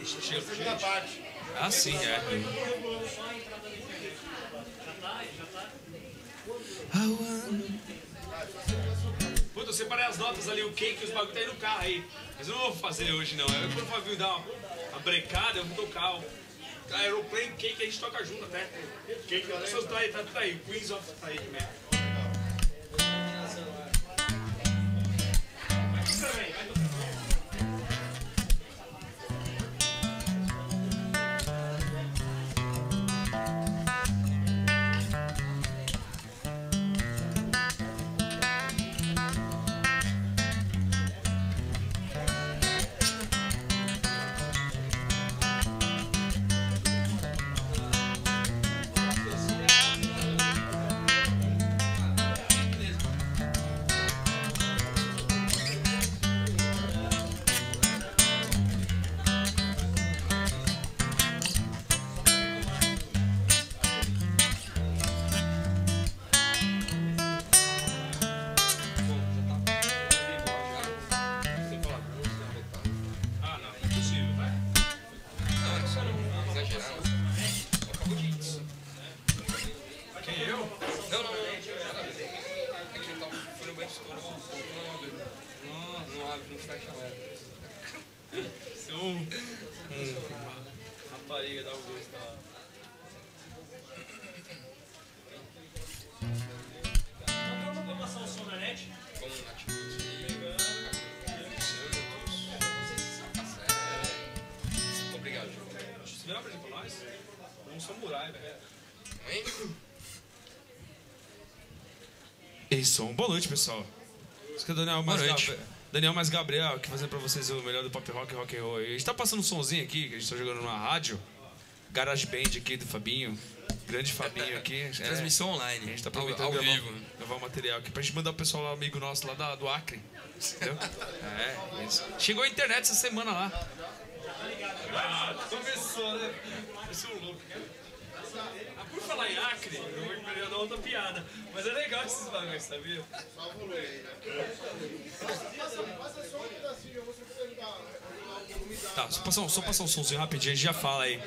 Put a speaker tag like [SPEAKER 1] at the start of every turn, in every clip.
[SPEAKER 1] Segunda parte.
[SPEAKER 2] Ah, sim, é. Puta, eu separei as notas ali, o cake, os bagulho tá aí no carro aí. Mas eu não vou fazer hoje, não. Eu, quando o Fabinho dá uma brecada, eu vou tocar o Aeroplane Cake, a gente toca junto até. Cake, as pessoas tá aí, tá tudo aí. Queens of tá aí também. Rapariga da Augusta lá. Não vou passar o som na net? Como na obrigado. Você vai apresentar pra nós? Um samurai, velho. Isso, boa noite, pessoal. Isso que é o Daniel mais Gabriel, aqui fazendo pra vocês o melhor do pop rock e rock and roll. A gente tá passando um sonzinho aqui, que a gente tá jogando numa rádio. Garage Band aqui do Fabinho. Grande Fabinho aqui.
[SPEAKER 3] Transmissão online.
[SPEAKER 2] A gente tá aproveitando
[SPEAKER 3] ao vivo.
[SPEAKER 2] Gravar o material aqui pra gente mandar o pessoal lá, amigo nosso lá do Acre. Entendeu? É, isso. Chegou a internet essa semana lá. Começou, né? Começou louco. Por falar em Acre, eu vou dar outra piada. Mas é legal esses bagulhos, sabia? Tá, só passar um somzinho rapidinho, a gente já fala aí.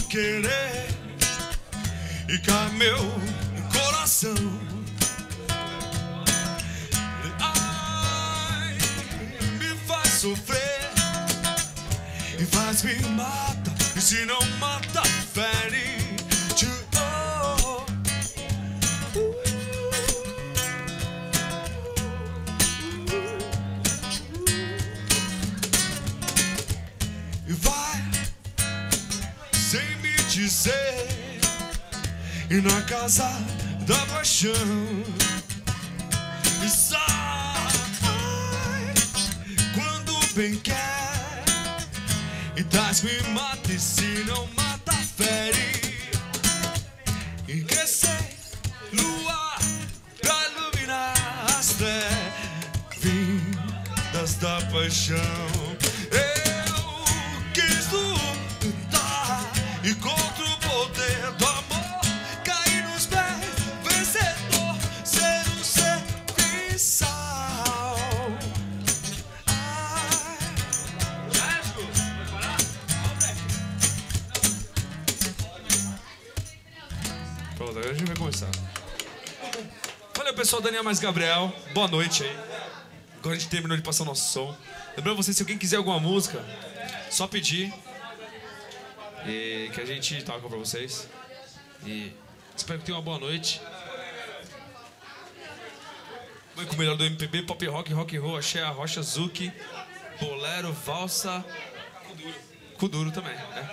[SPEAKER 4] Querer e cá meu coração. Ai, me faz sofrer e faz me mata. E se não mata, fere. E vai sem me dizer, e na casa da paixão, e sai quando bem quer, e traz me mata, e se não mata, fere. E crescer luar pra iluminar as vindas da paixão. E contra o poder do amor, cair nos pés, vencedor, ser um serviçal.
[SPEAKER 2] Vai parar? Pronto, agora a gente vai começar. Valeu, pessoal, Daniel mais Gabriel. Boa noite aí. Agora a gente terminou de passar o nosso som. Lembrando vocês, se alguém quiser alguma música, só pedir. E que a gente toca pra vocês. E espero que tenham uma boa noite. Vamos com o melhor do MPB, pop rock, rock and roll, axé, arrocha, zouk, bolero, valsa, kuduro também, né?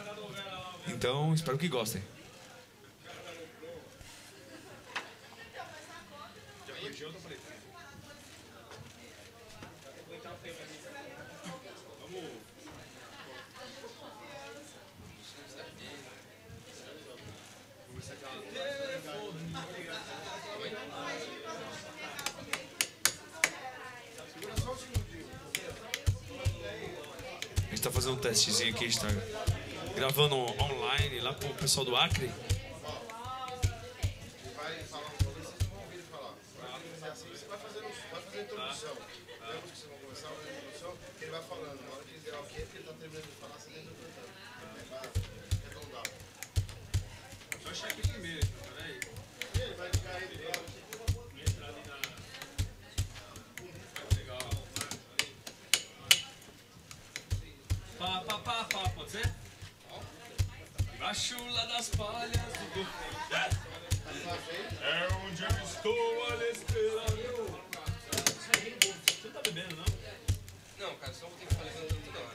[SPEAKER 2] Então, espero que gostem. A gente tá fazendo um testezinho aqui, a gente tá gravando online lá pro pessoal do Acre. Pode ser? Baixo lá das palhas do é onde eu estou a lhe esperar. Você não tá bebendo, não?
[SPEAKER 1] Não, cara, só vou ter que ficar levantando toda hora.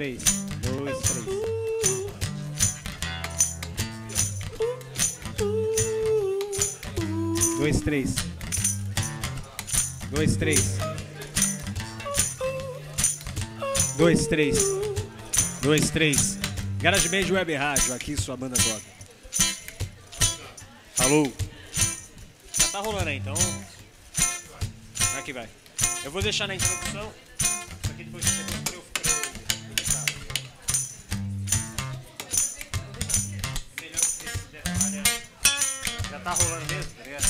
[SPEAKER 3] Três, dois, três. Dois, três. Dois, três. Dois, três. Dois, três. GarageBand Web Rádio, aqui sua banda toca. Falou. Já tá rolando aí, então. Aqui vai. Eu vou deixar na introdução. Isso aqui depois você pra eu deixar. Já tá rolando mesmo, tá ligado?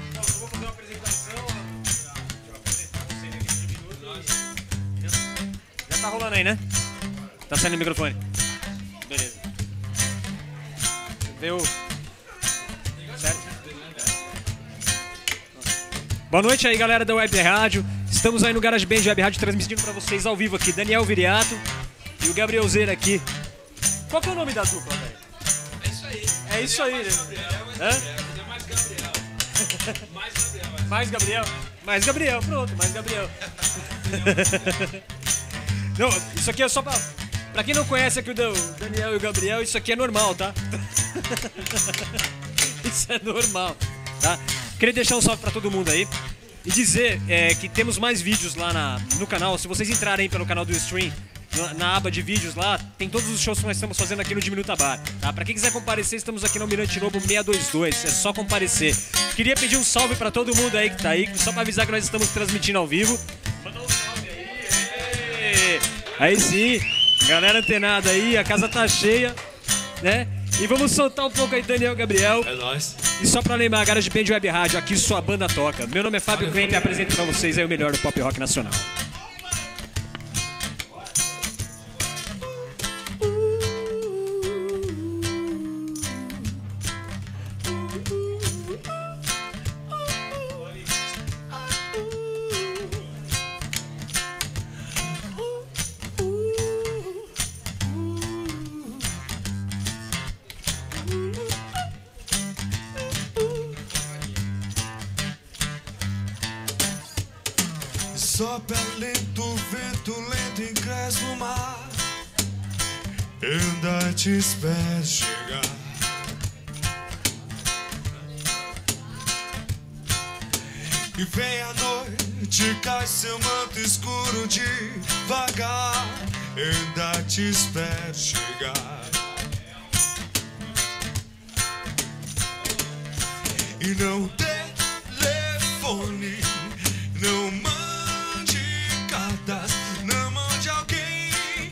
[SPEAKER 3] Então, eu vou fazer uma apresentação. Já tá rolando aí, né? Tá saindo o microfone. Beleza. Deu. Certo? Boa noite aí, galera da Web Rádio. Estamos aí no GarageBand Web Rádio transmitindo pra vocês ao vivo aqui. Daniel Viriato e o Gabriel Zeira aqui. Qual que é o nome da dupla, velho?
[SPEAKER 2] É isso aí.
[SPEAKER 3] É isso aí, né?
[SPEAKER 2] É mais Gabriel. Mais Gabriel.
[SPEAKER 3] Mais Gabriel? Mais Gabriel, pronto, mais Gabriel. Não, isso aqui é só pra quem não conhece aqui o Daniel e o Gabriel, isso aqui é normal, tá? Isso é normal, tá? Queria deixar um salve pra todo mundo aí e dizer que temos mais vídeos lá no canal. Se vocês entrarem pelo canal do Stream, na aba de vídeos lá, tem todos os shows que nós estamos fazendo aqui no Diminuta Bar, tá? Pra quem quiser comparecer, estamos aqui no Almirante Lobo 622, é só comparecer. Queria pedir um salve pra todo mundo aí que tá aí, só pra avisar que nós estamos transmitindo ao vivo. Manda um salve aí, aí sim, galera antenada aí, a casa tá cheia, né? E vamos soltar um pouco aí, Daniel, Gabriel.
[SPEAKER 2] É nóis.
[SPEAKER 3] E só pra lembrar, GarageBand Web Rádio, aqui sua banda toca. Meu nome é Fábio Vemp e apresento pra vocês aí o melhor do pop rock nacional.
[SPEAKER 4] sopra lento, vento lento encrespa o mar. Ainda te espero chegar. E vem a noite, cai seu manto escuro devagar. Ainda te espero chegar. E não telefone, não mande cartas, não mande alguém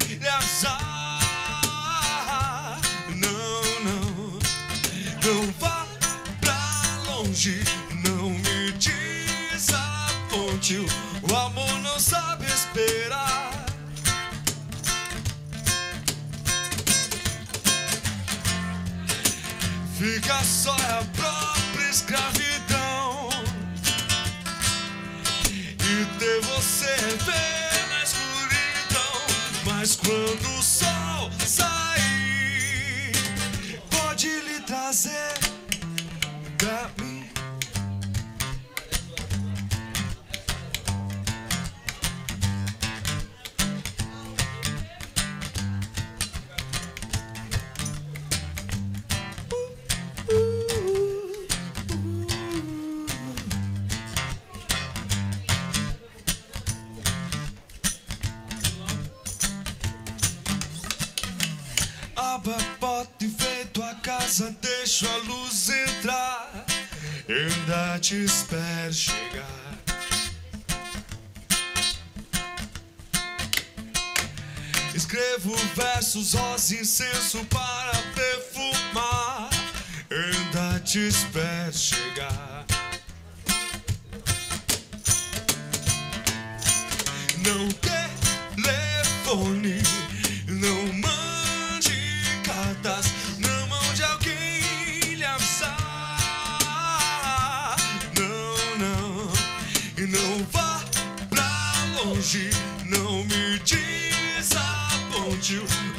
[SPEAKER 4] lhe avisar. Não, não, não vá pra longe, não me desaponte. O amor não sabe esperar. Fica só a própria escravidão. E ter você ver na escuridão. Mas quando o sol sair, pode lhe trazer pra mim. Abra a porta e vem tua casa, deixa a luz entrar. Ainda te espero chegar. Escrevo versos, rosa, incenso para perfumar. Ainda te espero chegar. Não telefone, não mande cartas, não mande alguém lhe avisar. Não, não, e não vá pra longe, não me desaponte.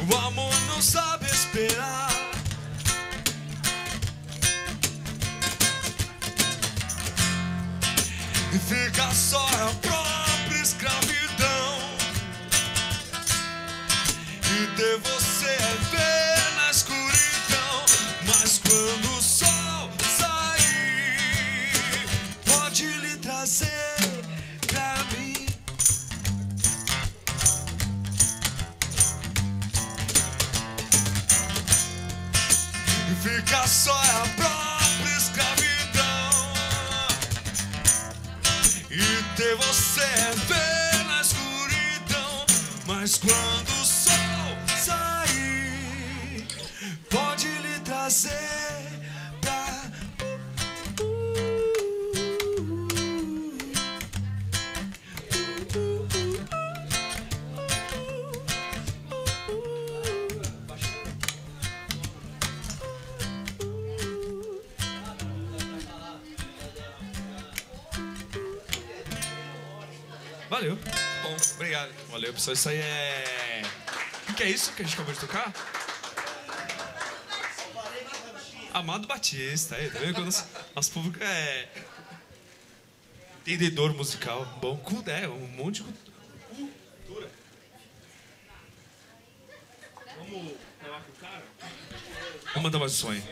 [SPEAKER 4] O amor não sabe esperar. E fica só a própria escravidão. E ter você é ver na escuridão. Mas quando o sol sair, pode lhe trazer pra mim. E fica só a própria escravidão. E ter você é ver na escuridão. Mas quando o sol sair, pode lhe trazer pra...
[SPEAKER 2] Valeu.
[SPEAKER 1] Bom, obrigado.
[SPEAKER 2] Valeu, pessoal. Isso aí é... O que é isso que a gente acabou de tocar? Amado Batista. Aí, tá vendo? Quando nosso público é... entendedor musical. Bom, um monte de cultura. Vamos falar com o cara? Vamos mandar mais um som aí.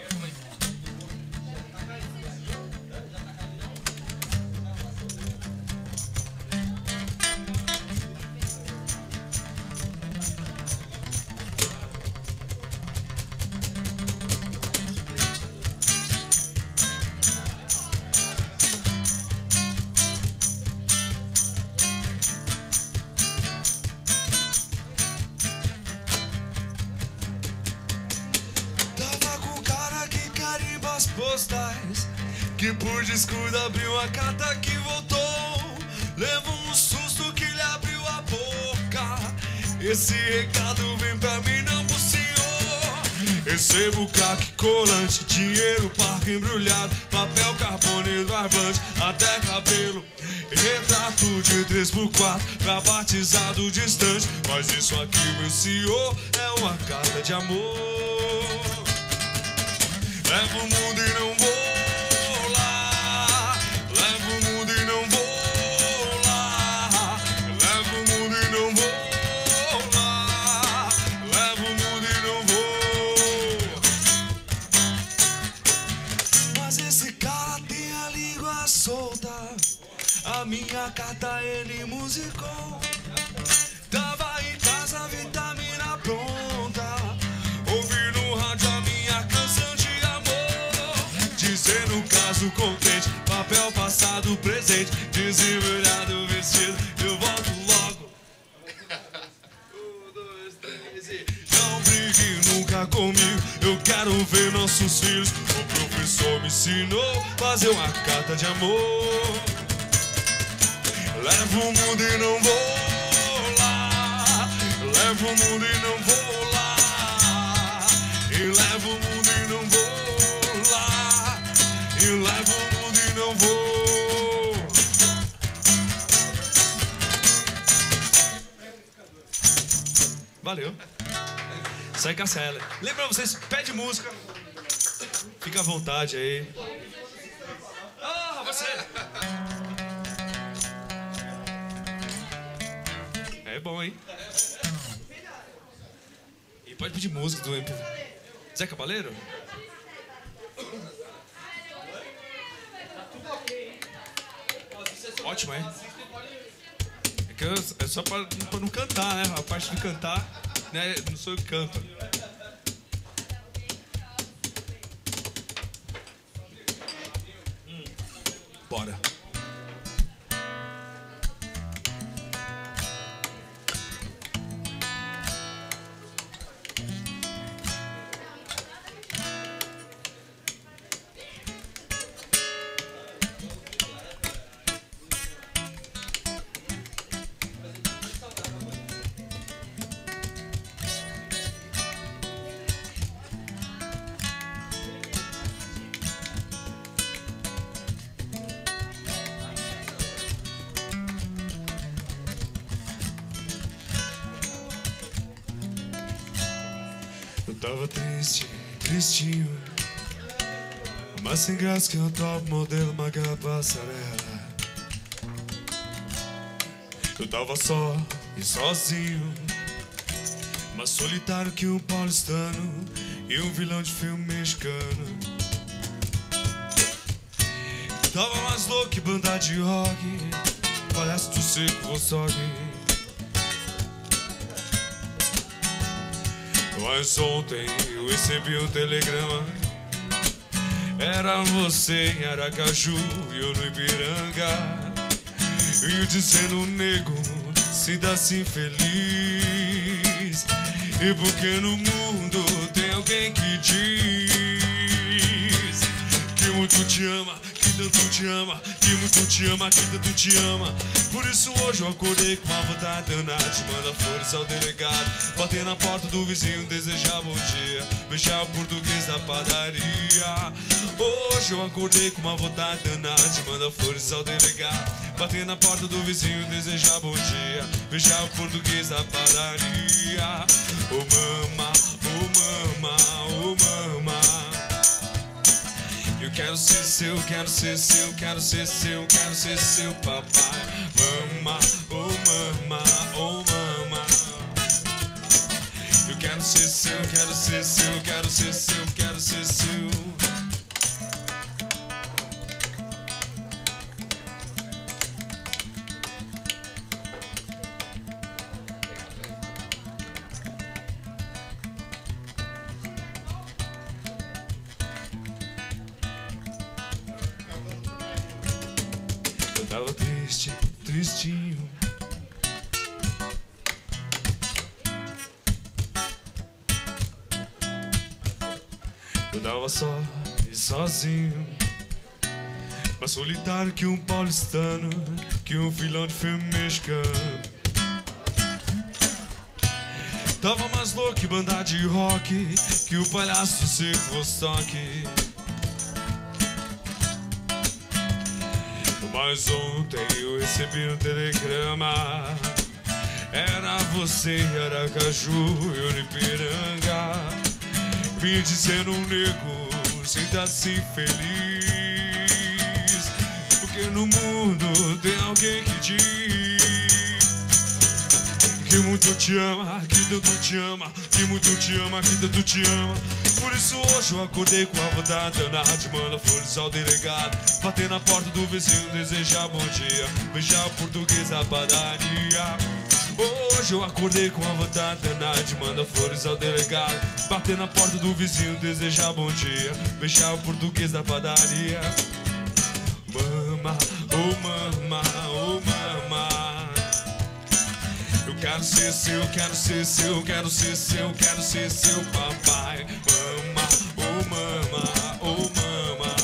[SPEAKER 4] Postais, que por descuido abriu a carta que voltou. Levou um susto que lhe abriu a boca. Esse recado vem pra mim, não pro senhor. Recebo caque, colante, dinheiro, parque embrulhado, papel carbono, barbante, até cabelo. Retrato de 3x4 pra batizado distante. Mas isso aqui, meu senhor, é uma carta de amor. Levo o mundo e não vou lá. Levo o mundo e não vou lá. a minha carta ele musicou. Tava em casa, vitamina pronta, ouvi no rádio a minha canção de amor, dizendo caso contente, papel passado, presente, desembrulhado, vestido, eu volto logo. 1, 2, 3 e... Não brigue nunca comigo, eu quero ver nossos filhos. O professor me ensinou a fazer uma carta de amor. Levo o mundo e não vou lá, levo o mundo e não vou lá, e levo o mundo e não vou lá, e levo o mundo e não vou.
[SPEAKER 2] Valeu. Sai Cassia. Lembrando vocês, pede música. Fica à vontade aí. Ah, você. É bom, hein? E pode pedir música do MP. Zé Cabaleiro? Ótimo, hein? É que é só pra não cantar, né? A parte de cantar, né? Não sou eu que canto. Bora. Eu tava triste, tristinho, mas sem graça que eu top modelo Maga Passarela. Eu tava só e sozinho, mais solitário que um paulistano e um vilão de filme mexicano. Tava mais louco que banda de rock, palhaço do circo Vostok. Mas ontem eu recebi um telegrama, era você em Aracaju e eu no Ipiranga, e dizendo nego, sinta-se feliz, e porque no mundo tem alguém que diz que muito te ama, que tanto te ama, que muito te ama, que tanto te ama. Por isso hoje eu acordei com uma vontade danada de mandar flores ao delegado, bater na porta do vizinho, desejar bom dia, beijar o português da padaria. Hoje eu acordei com uma vontade danada de mandar flores ao delegado, bater na porta do vizinho, desejar bom dia, beijar o português da padaria. Oh mama, oh mama, oh mama, eu quero ser seu, quero ser seu, quero ser seu, quero ser seu papai. Mama, oh mama, oh mama, eu quero ser seu, quero ser seu, quero ser seu, quero ser seu. Eu tava triste, tristinho, eu tava só e sozinho, mais solitário que um paulistano, que um filão de filme mexicano. Tava mais louco que banda de rock, que o palhaço do circo Vostok. Mas ontem eu recebi um telegrama, era você em Aracaju e eu no Ipiranga, me dizendo nego, sinta-se feliz, porque no mundo tem alguém que diz que muito te ama, que tanto te ama, que muito te ama, que tanto te ama. Por isso hoje eu acordei com a vontade danada de mandar flores ao delegado, bater na porta do vizinho, desejar bom dia, beijar o português da padaria. Hoje eu acordei com a vontade danada de mandar flores ao delegado, bater na porta do vizinho, desejar bom dia, beijar o português da padaria. Mama, oh mama, oh mama, eu quero ser seu, quero ser seu, quero ser seu, quero ser seu papai. Mama, oh mama, oh mama,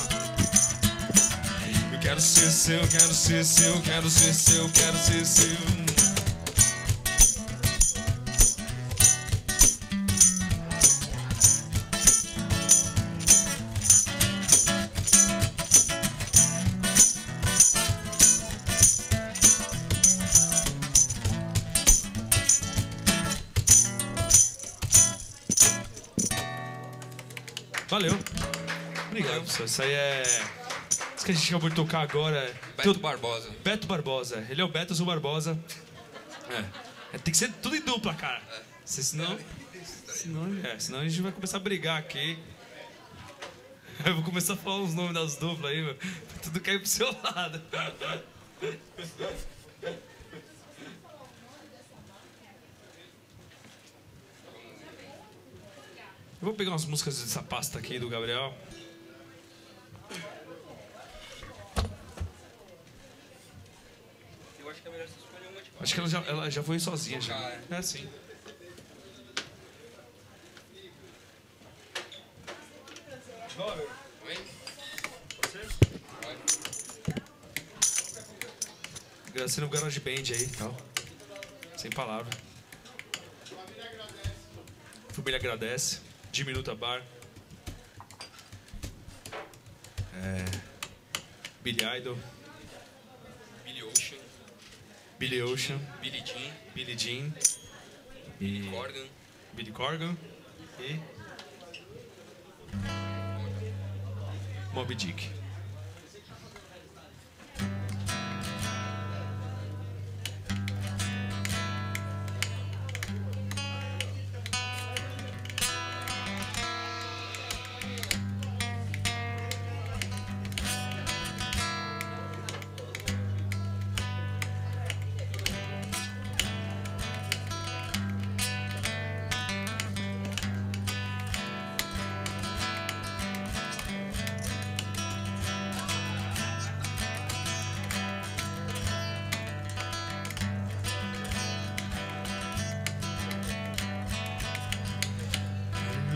[SPEAKER 2] eu quero ser seu, quero ser seu, quero ser seu, quero ser seu. Valeu. Obrigado, pessoal. Isso aí é... Isso que a gente acabou de tocar agora é...
[SPEAKER 1] Beto Barbosa.
[SPEAKER 2] Beto Barbosa. Ele é o Beto, eu sou o Barbosa. Tem que ser tudo em dupla, cara. Senão a gente vai começar a brigar aqui. Eu vou começar a falar os nomes das duplas aí, meu. Tudo cair pro seu lado. Eu vou pegar umas músicas dessa pasta aqui do Gabriel.
[SPEAKER 1] Eu acho que é melhor você escolher uma de
[SPEAKER 2] Acho que ela já foi sozinha. Já. É sim.
[SPEAKER 1] Oi?
[SPEAKER 2] Agradecendo o Garage Band aí e tal. Sem palavra. Família agradece. Diminuta Bar. Billy Idol.
[SPEAKER 1] Billy Ocean.
[SPEAKER 2] Billy Ocean.
[SPEAKER 1] Billy Jean.
[SPEAKER 2] Billy Jean. E
[SPEAKER 1] Corgan.
[SPEAKER 2] Billy Corgan. E Moby Dick.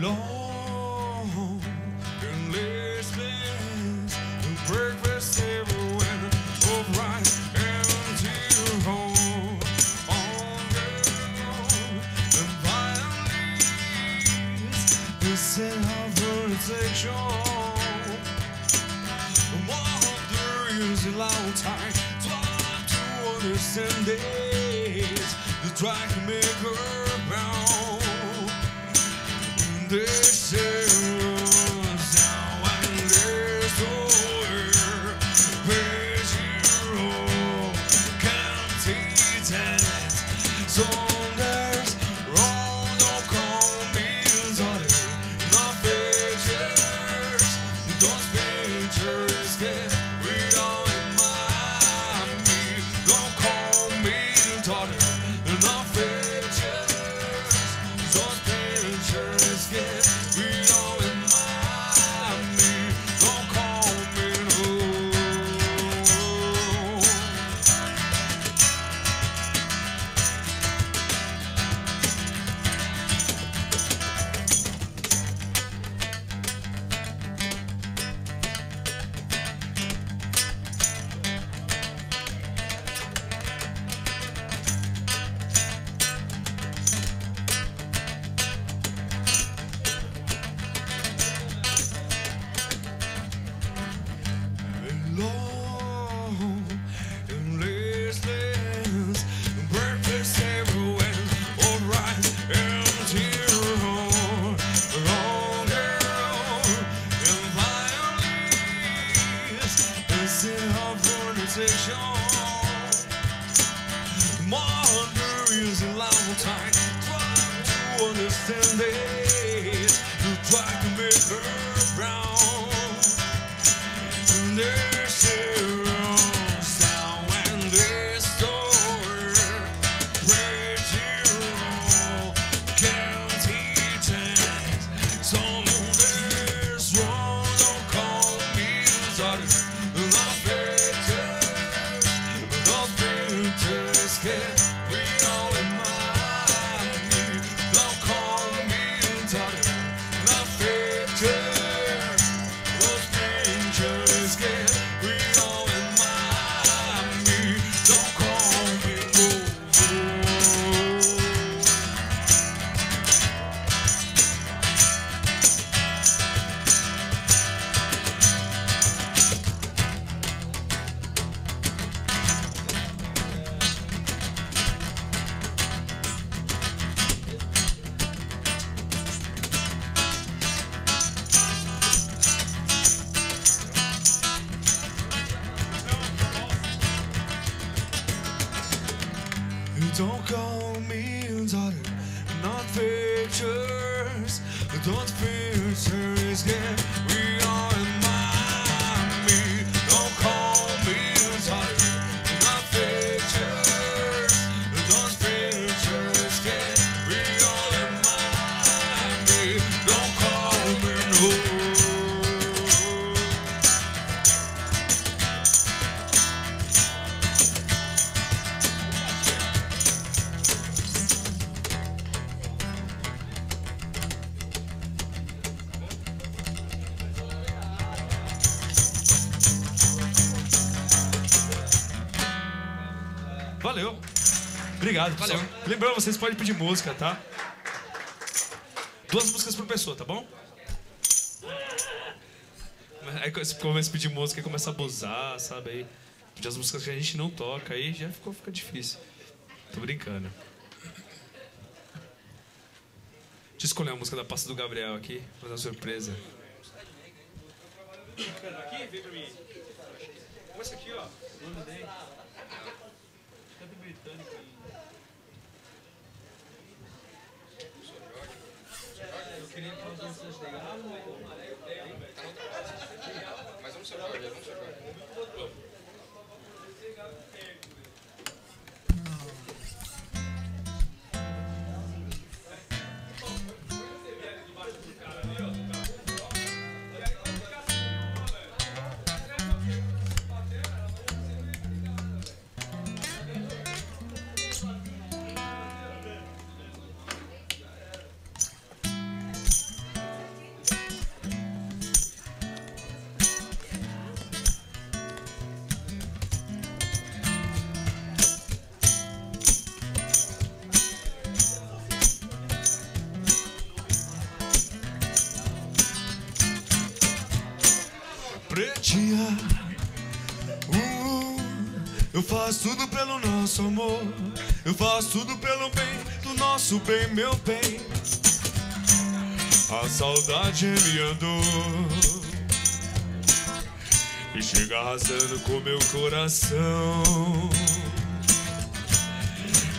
[SPEAKER 2] Long and listless, breakfast everywhere, of right and to home, on and violins, instead of protection. Wonder is a long time, try to understand this, the try to make her bound. This is how I live over visual content. So there's wrong, no comments on it. No pictures, those pictures get read all in my me. No comment on it. No pictures, those pictures get read all in my me. Don't call me no. Long and listless, breakfast everywhere, all right and tear on, long and violins, instead of pronunciation. Wonder is a long time, try to understand it, to try to
[SPEAKER 4] make her brown. There's zero sound when this door pretty roll can't eat it. So there's one don't call me daughter. Those pictures get real in my need. Don't call me daughter. The pictures, those pictures get real in my need. Don't call me fool. Don't call me daughter, not pictures. Those pictures get real in my me. Don't call me daughter, not pictures. Those pictures get real in my me. Don't call me no.
[SPEAKER 2] Valeu. Obrigado, pessoal.
[SPEAKER 1] Valeu.
[SPEAKER 2] Lembrando, vocês podem pedir música, tá? 2 músicas por pessoa, tá bom? Aí você começa a pedir música e começa a abusar, sabe? Aí pedir as músicas que a gente não toca, aí já fica difícil. Tô brincando. Deixa eu escolher a música da pasta do Gabriel aqui, pra fazer uma surpresa. Aqui, vem pra mim. Começa aqui, ó.
[SPEAKER 1] Mas vamos ser Jorge, vamos ser Jorge.
[SPEAKER 4] Pretinha, eu faço tudo pelo nosso amor. Eu faço tudo pelo bem do nosso bem, meu bem. A saudade me andou e chega arrasando com meu coração.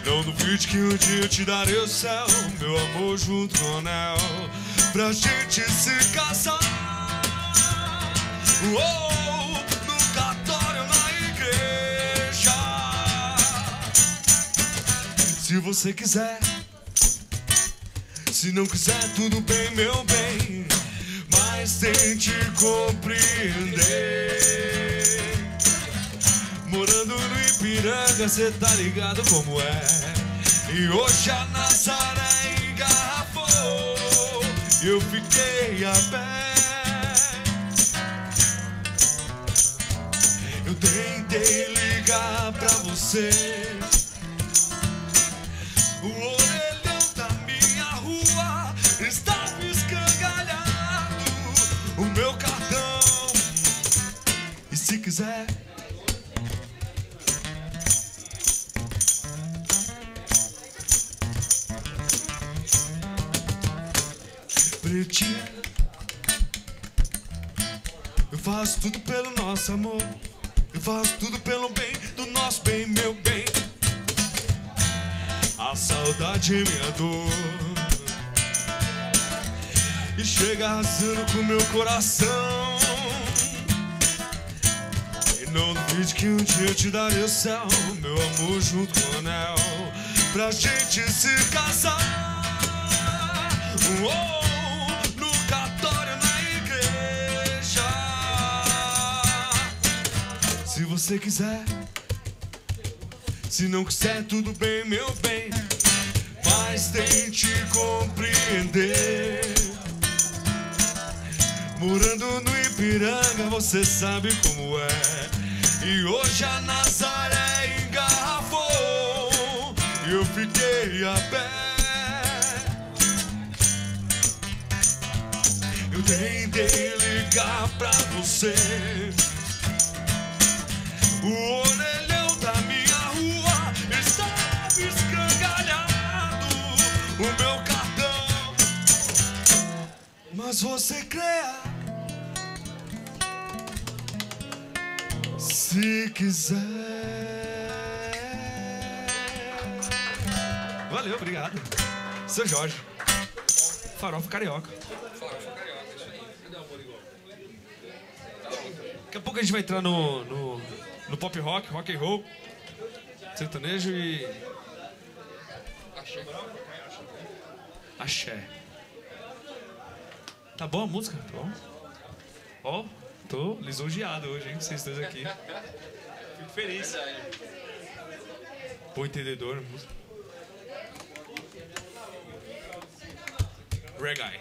[SPEAKER 4] Não duvide que um dia eu te darei o céu, meu amor junto com o anel, pra gente se casar. No cartório, na igreja. Se você quiser, se não quiser, tudo bem, meu bem, mas tente compreender. Morando no Ipiranga, cê tá ligado como é. E hoje a Nazaré engarrafou, eu fiquei a pé. Eu tentei ligar pra você, o orelhão da minha rua estava escangalhado, o meu cartão. E se quiser, pretinha, eu faço tudo pelo nosso amor. Eu faço tudo pelo bem do nosso bem, meu bem. A saudade me adora e chega arrasando com meu coração. E não duvide que um dia eu te darei o céu, meu amor junto com o anel, pra gente se casar. No cartório, na igreja. Se você quiser, se não quiser, tudo bem, meu bem, mas tente compreender. Morando no Ipiranga, você sabe como é. E hoje a Nazaré engarrafou e eu fiquei a pé. Eu tentei ligar pra você, o orelhão da minha rua estava escangalhado, o meu cartão. Mas você creia, se quiser. Valeu, obrigado. Seu Jorge. Farofa carioca. Daqui a pouco a gente vai entrar no pop rock, rock and roll, sertanejo e axé. Tá bom a música? Tá bom? Ó, tô lisonjeado hoje, hein? Vocês dois aqui. Fico feliz. Bom entendedor, música. Reggae.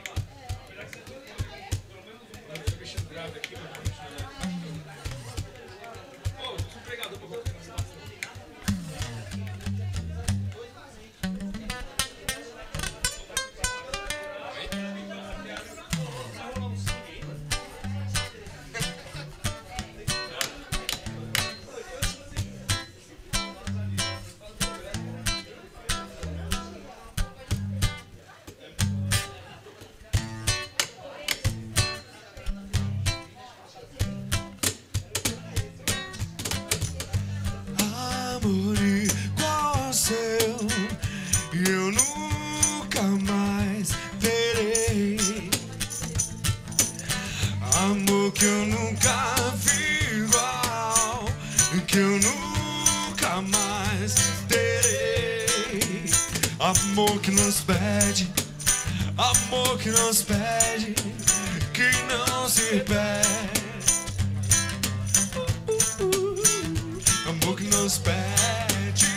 [SPEAKER 4] Amor igual ao seu, eu nunca mais terei. Amor que eu nunca vi igual, que eu nunca mais terei. Amor que nos pede, amor que nos pede, que não se perde. Amor que nos pede,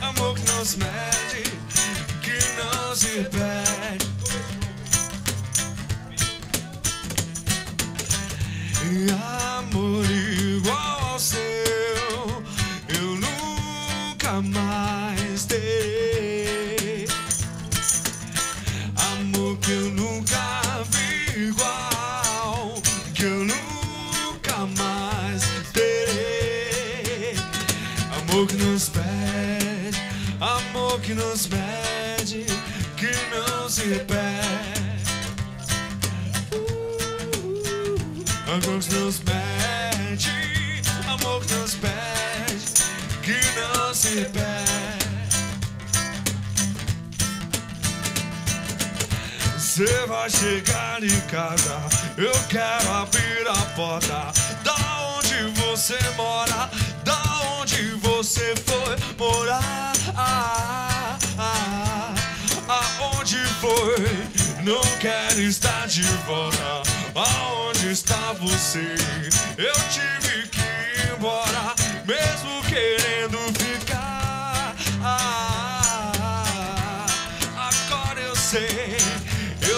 [SPEAKER 4] amor que nos mede, que não se perde. E amor igual ao seu, eu nunca mais terei. Amor que eu nunca vi igual, que eu nunca mais terei. Amor que nos pede, amor que nos mede, que não se perde. Amor que nos pede, amor que nos pede, que não se perde. Você vai chegar em casa, eu quero abrir a porta. Da onde você mora, da onde você foi morar, aonde foi, não quero estar de volta. Aonde está você? Eu tive que ir embora, mesmo querendo ficar. Agora eu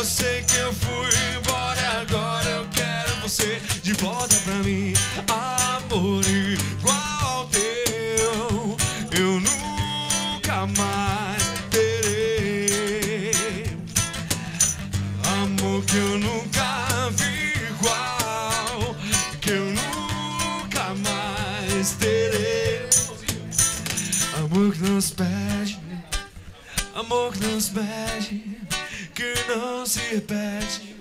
[SPEAKER 4] sei que eu fui embora. Agora eu quero você de volta pra mim. Amor igual ao teu, eu nunca mais terei. Amor que eu nunca vi igual, que eu nunca mais terei. Amor que nos pede, amor que nos pede, que não se repete.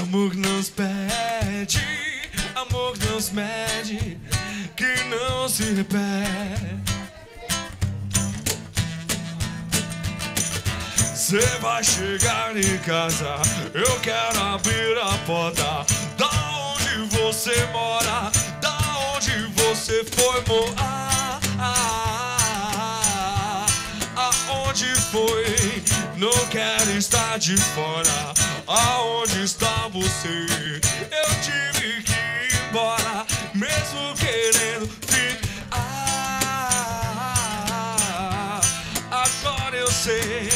[SPEAKER 4] Amor que nos pede, amor que nos mede, que não se repete. você vai chegar em casa, eu quero abrir a porta. Da onde você mora, da onde você foi morar, aonde foi, não quero estar de fora. Aonde está você? Eu tive que ir embora, mesmo querendo ficar. Agora eu sei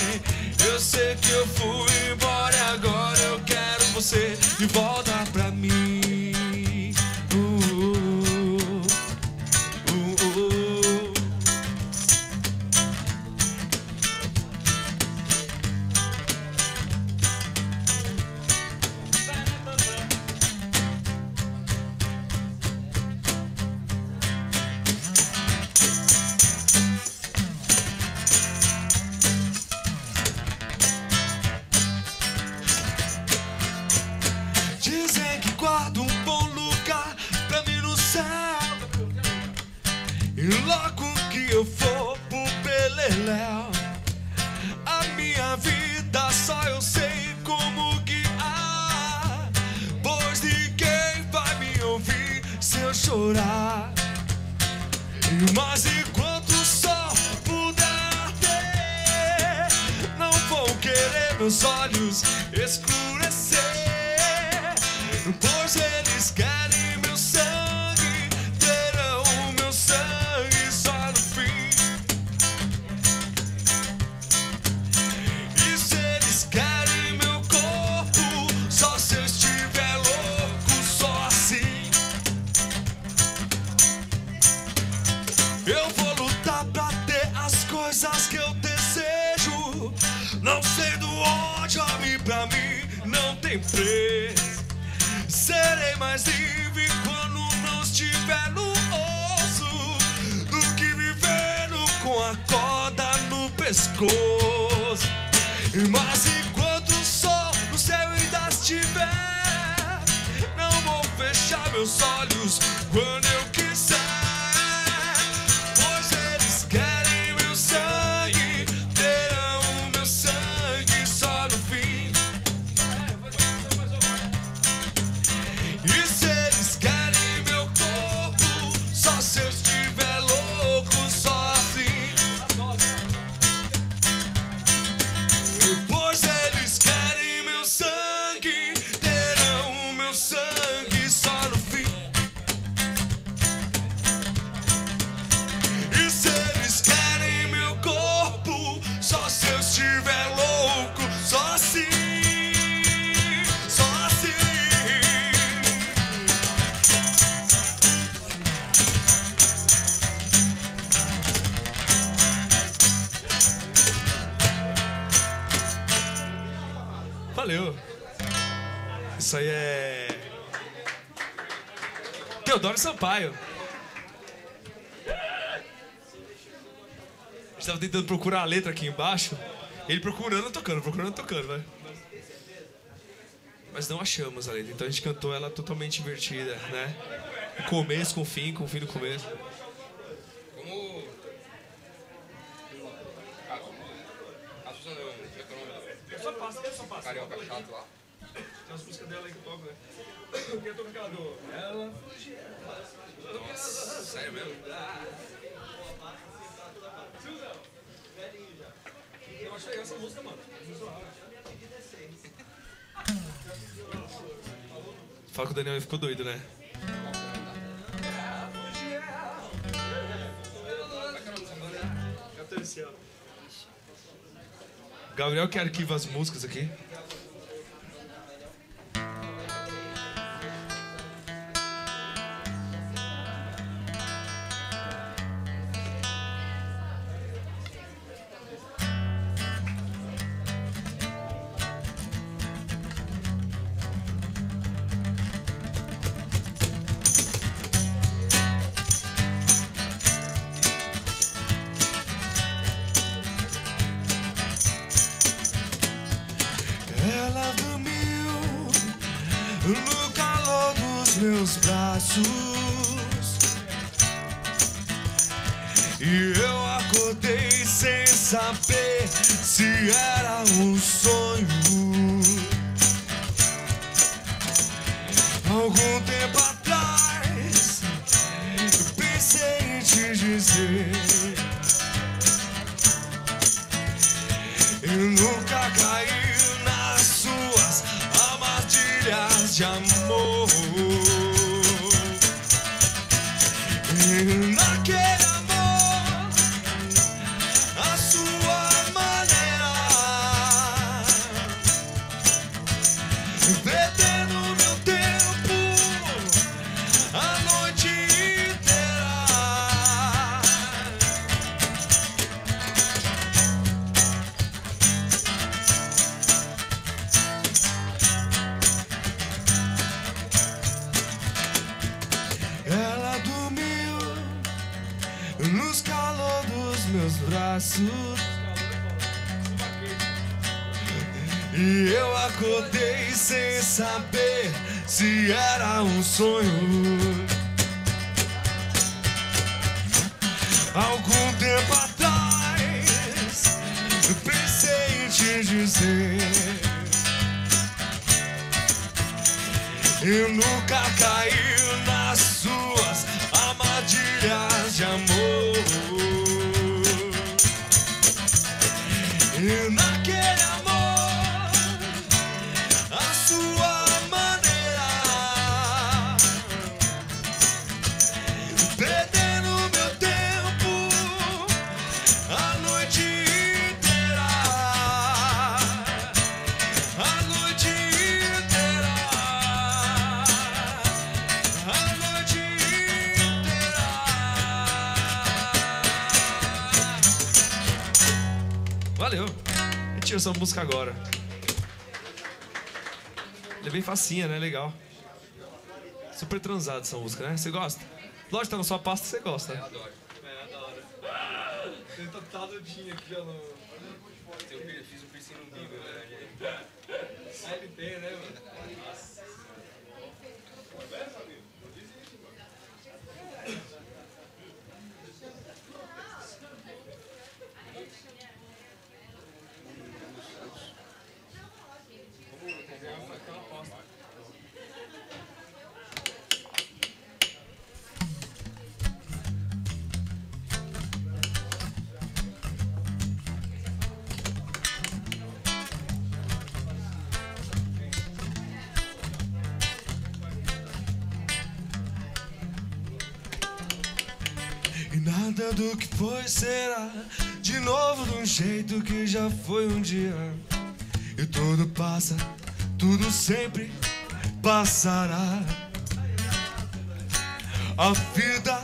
[SPEAKER 4] que eu fui embora e agora eu quero você de volta pra mim. Dizem que guarda um bom lugar pra mim no céu, e logo que eu for pro beleléu, a minha vida só eu sei como guiar, pois ninguém vai me ouvir se eu chorar. Mas enquanto o sol puder ter, não vou querer meus olhos escurecer, pois eles querem meu sangue, terão meu sangue só no fim. E se eles querem meu corpo, só se eu estiver louco, só assim. Eu vou lutar pra ter as coisas que eu desejo, não sei do onde, homem, pra mim não tem preço. Serei mais livre quando não estiver no osso, do que vivendo com a corda no pescoço. Mas enquanto o sol no céu ainda estiver, não vou fechar meus olhos quando eu quiser, pois eles querem meu sangue, terão meu sangue só no fim. E se eles querem meu corpo, só se eu estiver louco, só assim. Pois eles querem meu sangue, terão meu sangue só no fim. E se eles querem meu corpo, só se eu estiver louco, só assim. Só assim.
[SPEAKER 2] Valeu. Isso aí é Teodoro Sampaio. A gente tava tentando procurar a letra aqui embaixo. Ele procurando, tocando, vai. Mas não achamos a letra, então a gente cantou ela totalmente invertida, né? O começo com o fim no começo.
[SPEAKER 1] Como... A Suzana,
[SPEAKER 2] Só passa.
[SPEAKER 1] carioca chato lá.
[SPEAKER 2] Tem umas músicas dela aí que eu toco, né? Eu queria tocar aquela do... Ela...
[SPEAKER 1] Nossa, sério mesmo?
[SPEAKER 2] Eu achei essa música, mano. Fala que o Daniel ficou doido, né? Gabriel que arquiva as músicas aqui.
[SPEAKER 4] Ela dormiu no calor dos meus braços e eu acordei sem saber se era um sonho. Algum tempo atrás eu pensei em te dizer, eu nunca caí nas suas armadilhas de amor. E naquele amor, a sua maneira, perdendo meu tempo a noite inteira. Ela dormiu nos calor dos meus braços e eu acordei sem saber se era um sonho. Algum tempo atrás eu pensei em te dizer, eu nunca caí nas suas armadilhas de amor. E naquele amor, a sua maneira, perdendo meu tempo a noite inteira, a noite inteira, a noite inteira.
[SPEAKER 2] Valeu. A gente tira essa música agora. Ele é bem facinha, né? Legal. Super transado essa música, né? Você gosta? Lógico, tá na sua pasta, você gosta.
[SPEAKER 1] Adoro.
[SPEAKER 2] Ele tá tadudinho aqui, ó.
[SPEAKER 1] Eu fiz o piercing no umbigo, né?
[SPEAKER 2] Ah, ele tem, né, mano?
[SPEAKER 4] E nada do que foi será de novo de um jeito que já foi um dia. E tudo passa, tudo sempre passará. A vida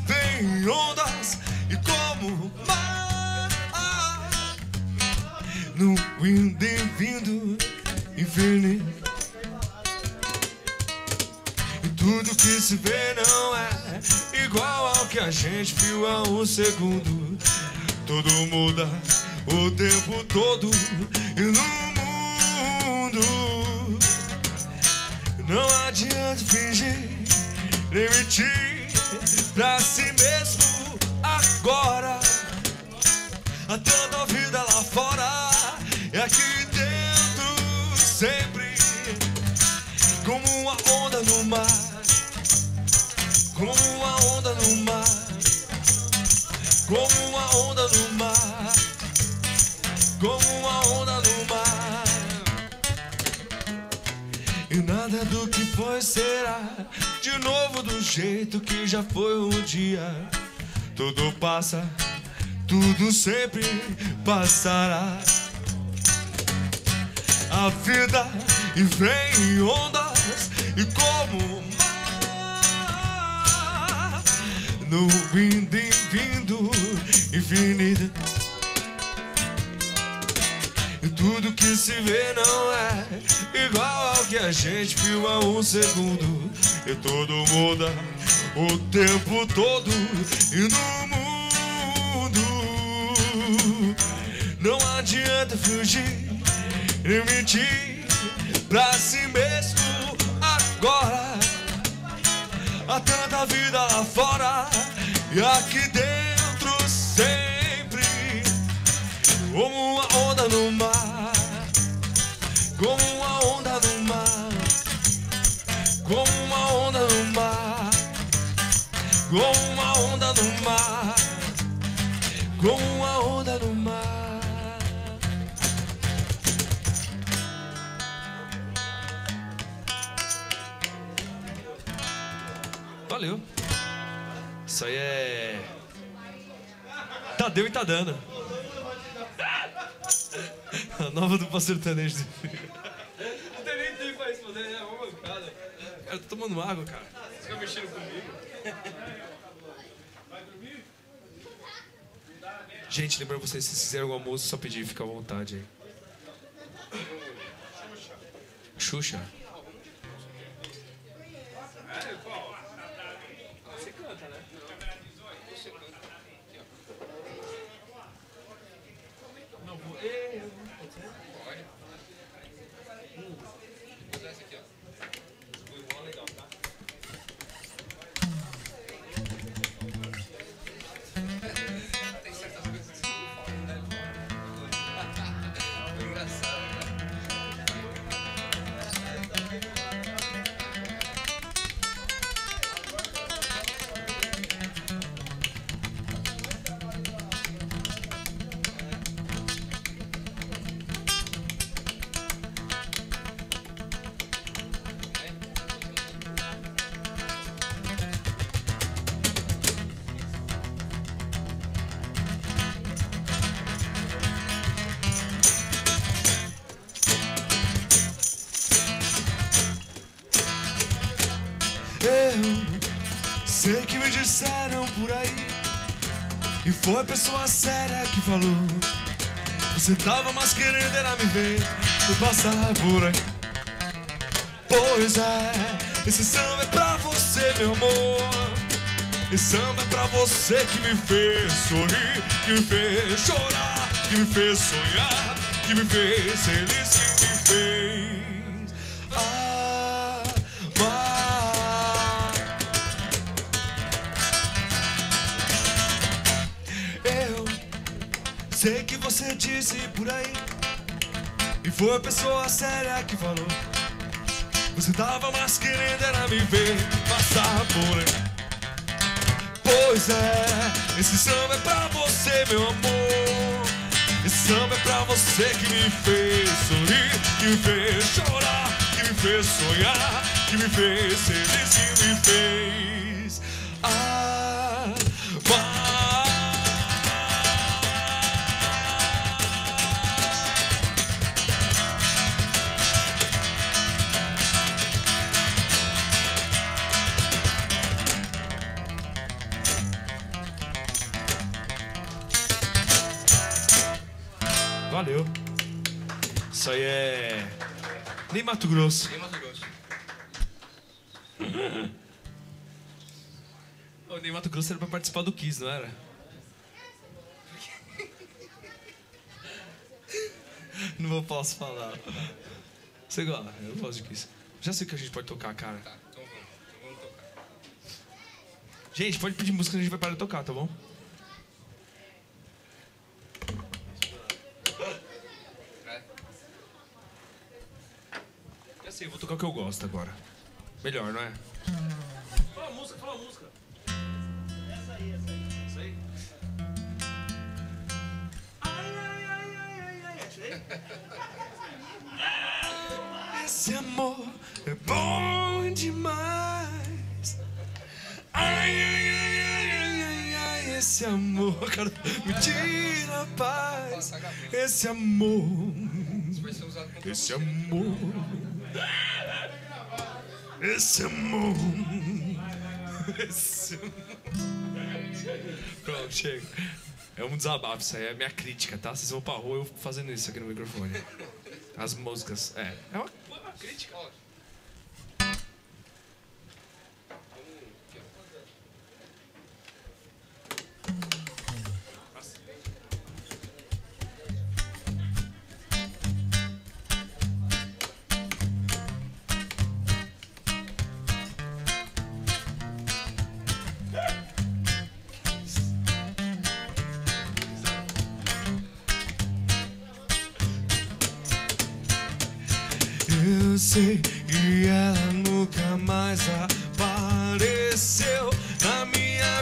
[SPEAKER 4] vem em ondas e como mar, no indo e vindo infinito. E tudo que se vê não é igual ao que a gente viu há um segundo. Tudo muda o tempo todo e no mundo não adianta fingir, nem mentir pra si mesmo agora. Há tanta vida lá fora e aqui dentro sempre como uma onda no mar, como uma onda no mar, como uma onda no mar, como uma onda no mar. E nada do que foi será de novo do jeito que já foi um dia. Tudo passa, tudo sempre passará. A vida e vem em ondas e como mar, no indo e vindo infinito. E tudo que se vê não é igual ao que a gente viu há um segundo. E tudo muda o tempo todo e no mundo não adianta fugir e mentir pra si mesmo agora. Há tanta vida lá fora e aqui dentro sempre como uma onda no mar,
[SPEAKER 2] como uma onda no mar, como uma onda no mar. Valeu. Isso aí é Tadeu e Tadana. A nova do sertanejo.
[SPEAKER 1] Não tem nem tempo pra responder, é uma bancada.
[SPEAKER 2] Cara, tô tomando água, cara.
[SPEAKER 1] Você fica mexendo comigo?
[SPEAKER 2] Gente, lembrando vocês, se vocês quiserem alguma música, só pedir, fica à vontade aí. Xuxa.
[SPEAKER 1] Você canta, né? Você canta. Aqui, ó.
[SPEAKER 2] Não vou.
[SPEAKER 1] Pode. Vou usar essa aqui, ó. Foi mó legal, tá? Tem certas coisas que você não fala, né? Foi engraçado, né?
[SPEAKER 2] Eu sei que me disseram por aí, e foi a pessoa séria que falou. Você tava mais querendo era me ver e passar por aí. Pois é, esse samba é pra você, meu amor. Esse samba é pra você que me fez sorrir, que me fez chorar, que me fez sonhar, que me fez feliz, que me fez amar. Eu sei que você disse por aí, e foi a pessoa séria que falou. Você tava mais querendo era me ver passar por aí. Pois é, esse samba é pra você, meu amor. Esse samba é pra você que me fez sorrir, que me fez chorar, que me fez sonhar, que me fez feliz, que me fez amar. Valeu. Isso aí é nem Mato Grosso.
[SPEAKER 1] Nem Mato Grosso.
[SPEAKER 2] O Ney Mato Grosso era pra participar do Kiss, não era? Não posso falar. Você gosta? Eu gosto de Kiss. Já sei o que a gente pode tocar, cara.
[SPEAKER 1] Tá, então vamos tocar.
[SPEAKER 2] Gente, pode pedir música que a gente vai parar de tocar, tá bom? Já sei, eu vou tocar o que eu gosto agora. Melhor, não é? Fala a música, fala a música. Essa aí. Essa aí? Esse amor é bom demais. Esse amor, cara, me tira a paz. Esse amor,
[SPEAKER 1] Vai ser usado contra
[SPEAKER 2] esse
[SPEAKER 1] você.
[SPEAKER 2] amor, esse amor, esse amor. Pronto, chega. É um desabafo, isso aí é minha crítica, tá? Vocês vão pra rua eu fazendo isso aqui no microfone. As músicas, é uma crítica.
[SPEAKER 1] Ó, aqui, ó.
[SPEAKER 2] Eu sei que ela nunca mais apareceu na minha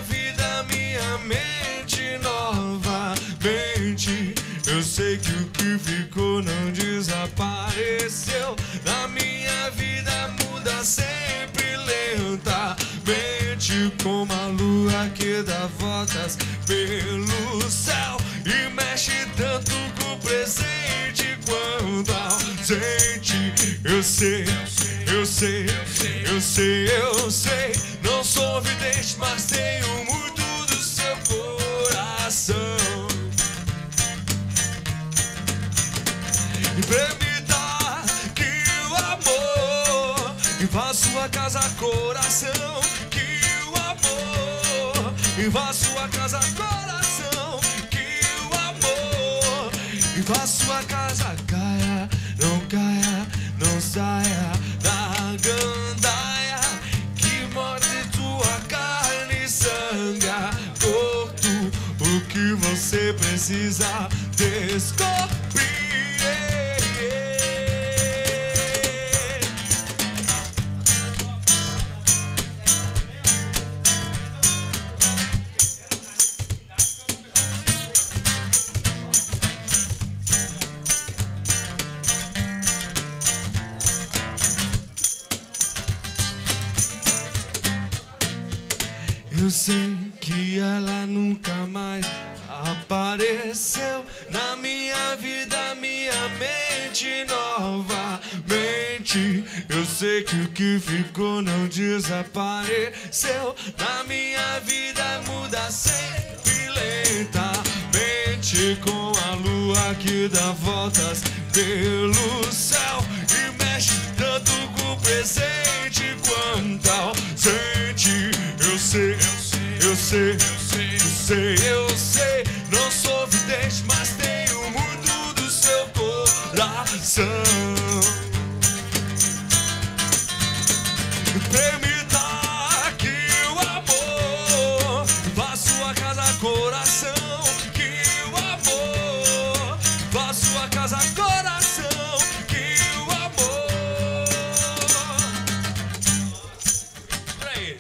[SPEAKER 4] que ficou não desapareceu. Na minha vida muda sempre lentamente, como a lua que dá voltas pelo céu e mexe tanto com o presente quanto ausente. Eu sei, eu sei, eu sei, eu sei. Não sou vidente, mas tenho muito do seu coração. E permita que o amor invada sua casa, coração. Que o amor invada sua casa, coração. Que o amor invada sua casa. Caia, não caia, não saia da gandaia que morde tua carne e sangra corpo. O que você precisa descobrir. Eu sei que ela nunca mais apareceu na minha vida, minha mente novamente. Eu sei que o que ficou não desapareceu. Na minha vida muda sempre lentamente, com a lua que dá voltas pelo céu e mexe tanto com o presente quanto ausente. Eu sei, eu sei, eu sei, eu sei. Não sou vidente, mas tenho muito do seu coração. Permita que o amor vá sua casa, coração. Que o amor vá sua casa, coração. Que o amor. Peraí.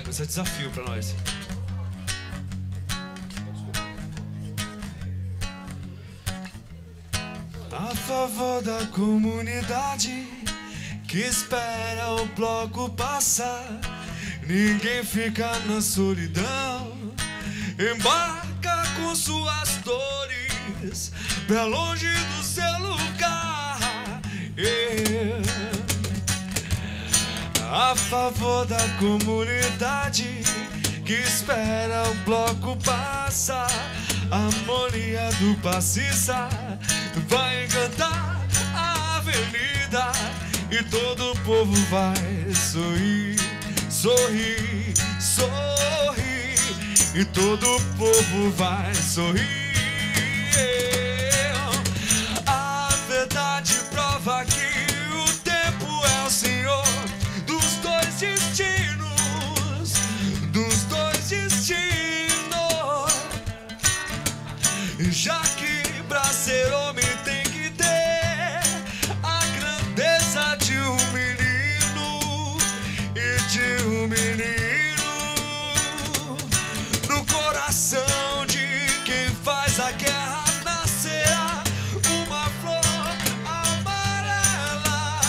[SPEAKER 4] Esse é desafio pra nós. A favor da comunidade que espera o bloco passar. Ninguém fica na solidão. Embarca com suas dores pra longe do seu lugar. A favor da comunidade que espera o bloco passar. A harmonia do passista vai encantar a avenida e todo o povo vai sorrir, sorrir, sorrir. E todo o povo vai sorrir. A verdade prova que o tempo é o senhor dos dois destinos, dos dois destinos. Já que pra ser homem tem que ter a grandeza de um menino e de um menino no coração de quem faz a guerra nascerá uma flor amarela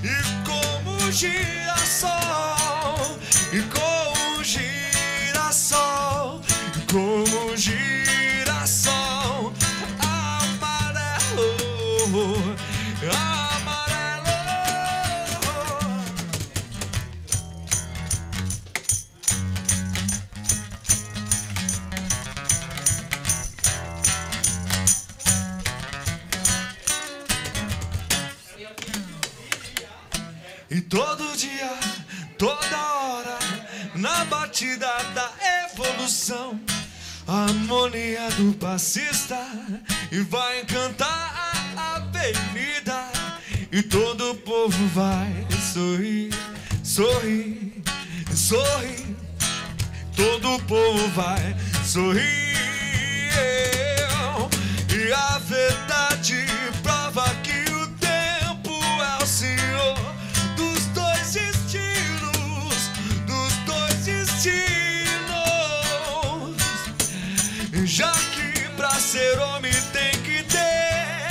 [SPEAKER 4] e como girassol, e como girassol, e como girassol amarelo, amarelo. E todo dia, toda hora, na batida da evolução, a harmonia do passista e vai encantar a avenida. E todo o povo vai sorrir, sorrir, sorrir. Todo o povo vai sorrir. E a verdade prova que o tempo é o senhor dos dois destinos, dos dois destinos. Já que pra ser homem tem que ter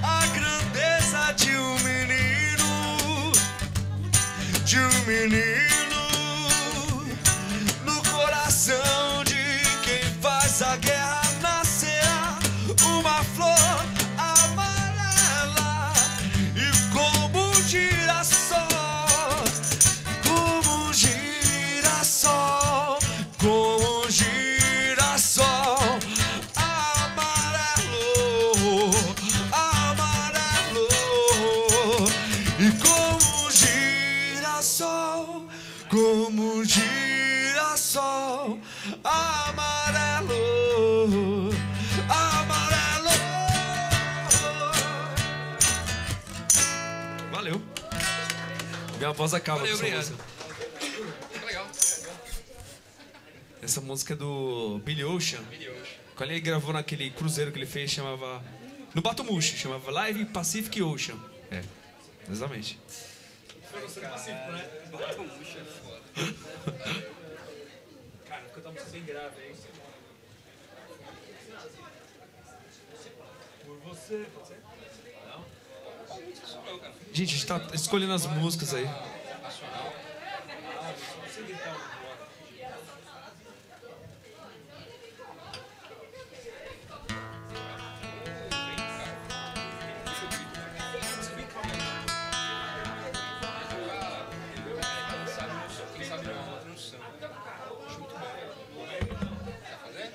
[SPEAKER 4] a grandeza de um menino, de um menino no coração de quem faz a guerra nascerá uma flor amarela e como um girassol, como um girassol, como um girassol amarelo, amarelo e como um girassol, como um girassol amarelo, amarelo.
[SPEAKER 2] Valeu. Minha voz acaba.
[SPEAKER 1] Valeu,
[SPEAKER 2] com essa
[SPEAKER 1] obrigado.
[SPEAKER 2] música.
[SPEAKER 1] Legal.
[SPEAKER 2] Essa música é do Billy Ocean. Quando ele gravou naquele cruzeiro que ele fez, chamava... No Batomushi, chamava Live Pacific Ocean. É, exatamente. Cara, porque eu tava sem grave aí. Por você, pode ser? Não? Gente, a gente tá escolhendo as músicas aí.
[SPEAKER 1] Quem sabe não, outra noção. Acho muito bom. Quer fazer?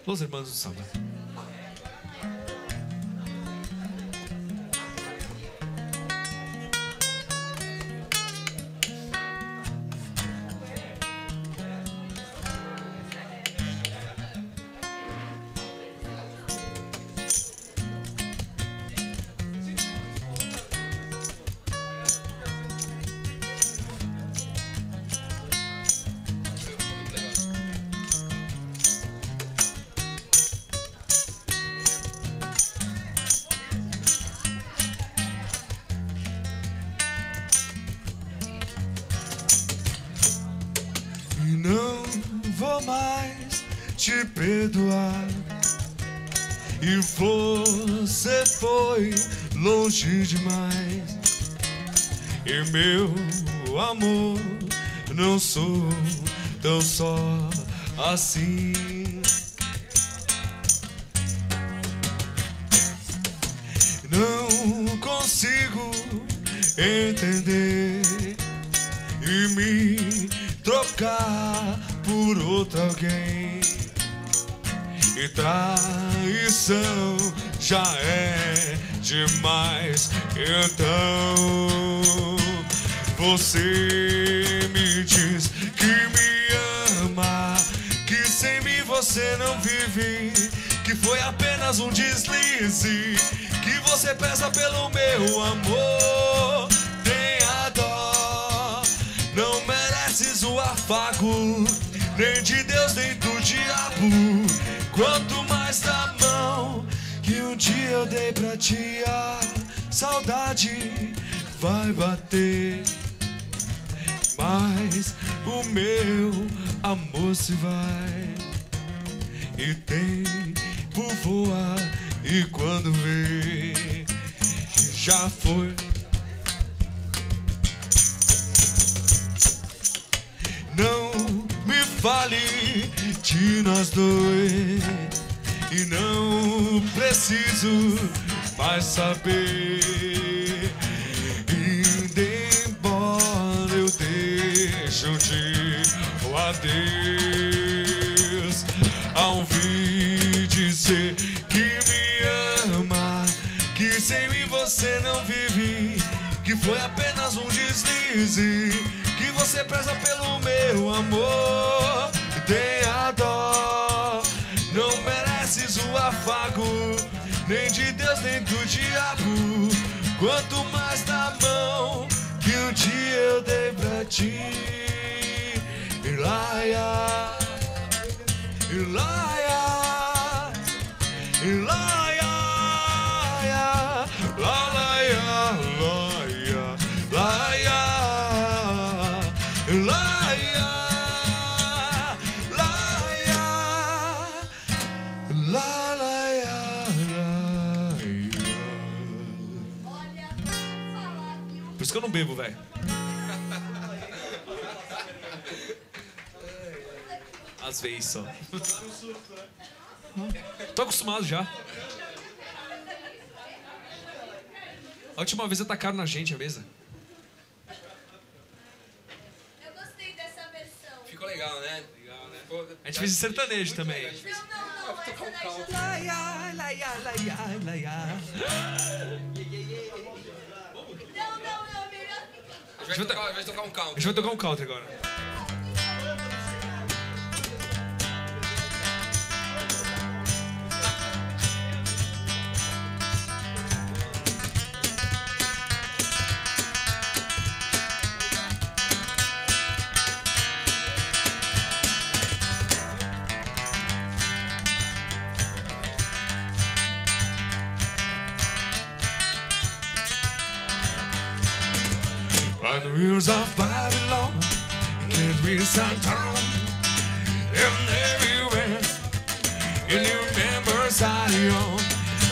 [SPEAKER 2] Los Hermanos do Samba.
[SPEAKER 4] E não vou mais te perdoar. E você foi longe demais. E meu amor, não sou tão só assim. Não consigo entender e me trocar por outro alguém. E traição já é demais. Então você me diz que me ama, que sem mim você não vive, que foi apenas um deslize, que você pesa pelo meu amor. Tenha dó, não mereces o afago, nem de Deus nem do diabo. Quanto mais da mão que um dia eu dei pra ti, a saudade vai bater. Mas o meu amor se vai e tempo voa, e quando vê já foi. Não me fale de nós dois, e não preciso mais saber. Indo embora eu deixo-te o adeus, ao ouvir dizer que me ama, que sem mim você não vive, que foi apenas um deslize, que você preza pelo meu amor. Tenha dó, não mereces o afago, nem de Deus nem do diabo, quanto mais da mão que um dia eu dei pra ti. Ilaia, Ilaia, Ilaia, Laia, Laia, Laia, Laia, Laia, Laia.
[SPEAKER 2] Por isso que eu não bebo, velho. Às vezes só. Tô acostumado já. A última vez atacaram na gente a mesa.
[SPEAKER 5] Eu gostei dessa versão.
[SPEAKER 1] Ficou legal, né? Legal, né? Pô,
[SPEAKER 2] A gente fez de sertanejo
[SPEAKER 1] muito
[SPEAKER 2] também.
[SPEAKER 1] legal, a gente fez-
[SPEAKER 5] Não, essa daí já
[SPEAKER 4] Laia, laia, laia, laia.
[SPEAKER 5] Não, melhor ficar.
[SPEAKER 1] A gente vai tocar um
[SPEAKER 2] A
[SPEAKER 1] count.
[SPEAKER 2] gente vai tocar um counter agora.
[SPEAKER 4] On the wheels of Babylon, can't be sat down. And everywhere, and you remember Zion.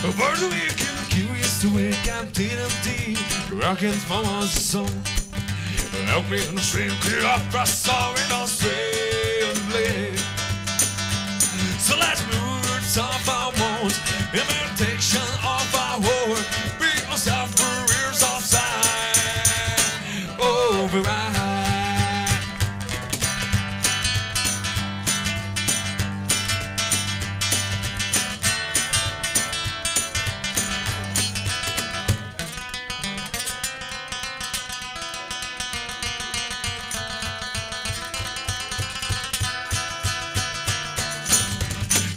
[SPEAKER 4] A bird we can curious to wake up to empty, rocking from our soul. Help me in the stream, clear up our soul in our straight. So let's move off our wounds, imitation of our war. Bring yourself careers offside. Override.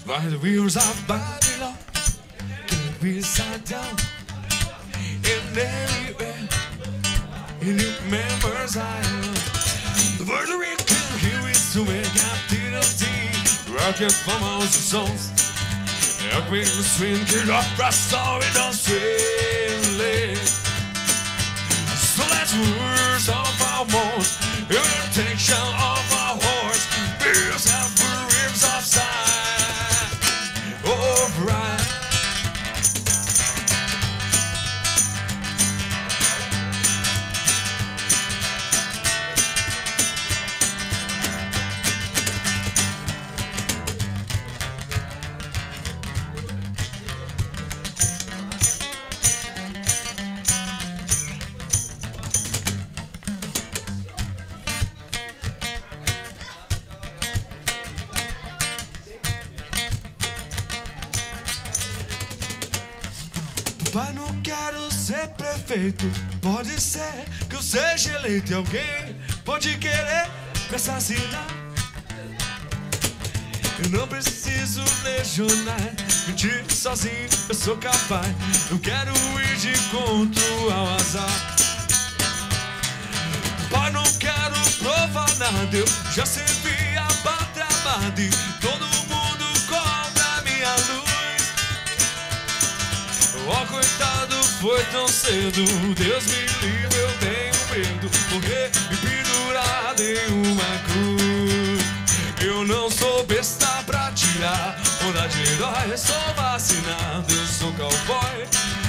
[SPEAKER 4] By the wheels of Babylon, can be sat down in everywhere. In your members Zion, the word we can hear is to wake up to the tea, rocking from our souls. Help me to swing, kill off our story, don't swing. So let's words of our moans, imitation of our horns, be yourself for ribs offside. Alright. Pai, não quero ser prefeito. Pode ser que eu seja eleito e alguém pode querer me assassinar. Eu não preciso lesionar, mentir sozinho eu sou capaz. Não quero ir de encontro ao azar. Pai, não quero provar nada, eu já servi a pátria amada e todo mundo cobra minha luz. Oh, coitado, foi tão cedo. Deus me livre, eu tenho medo. Morrer e pendurado em uma cruz. Eu não sou besta pra tirar onda de herói, eu sou vacinado. Eu sou cowboy,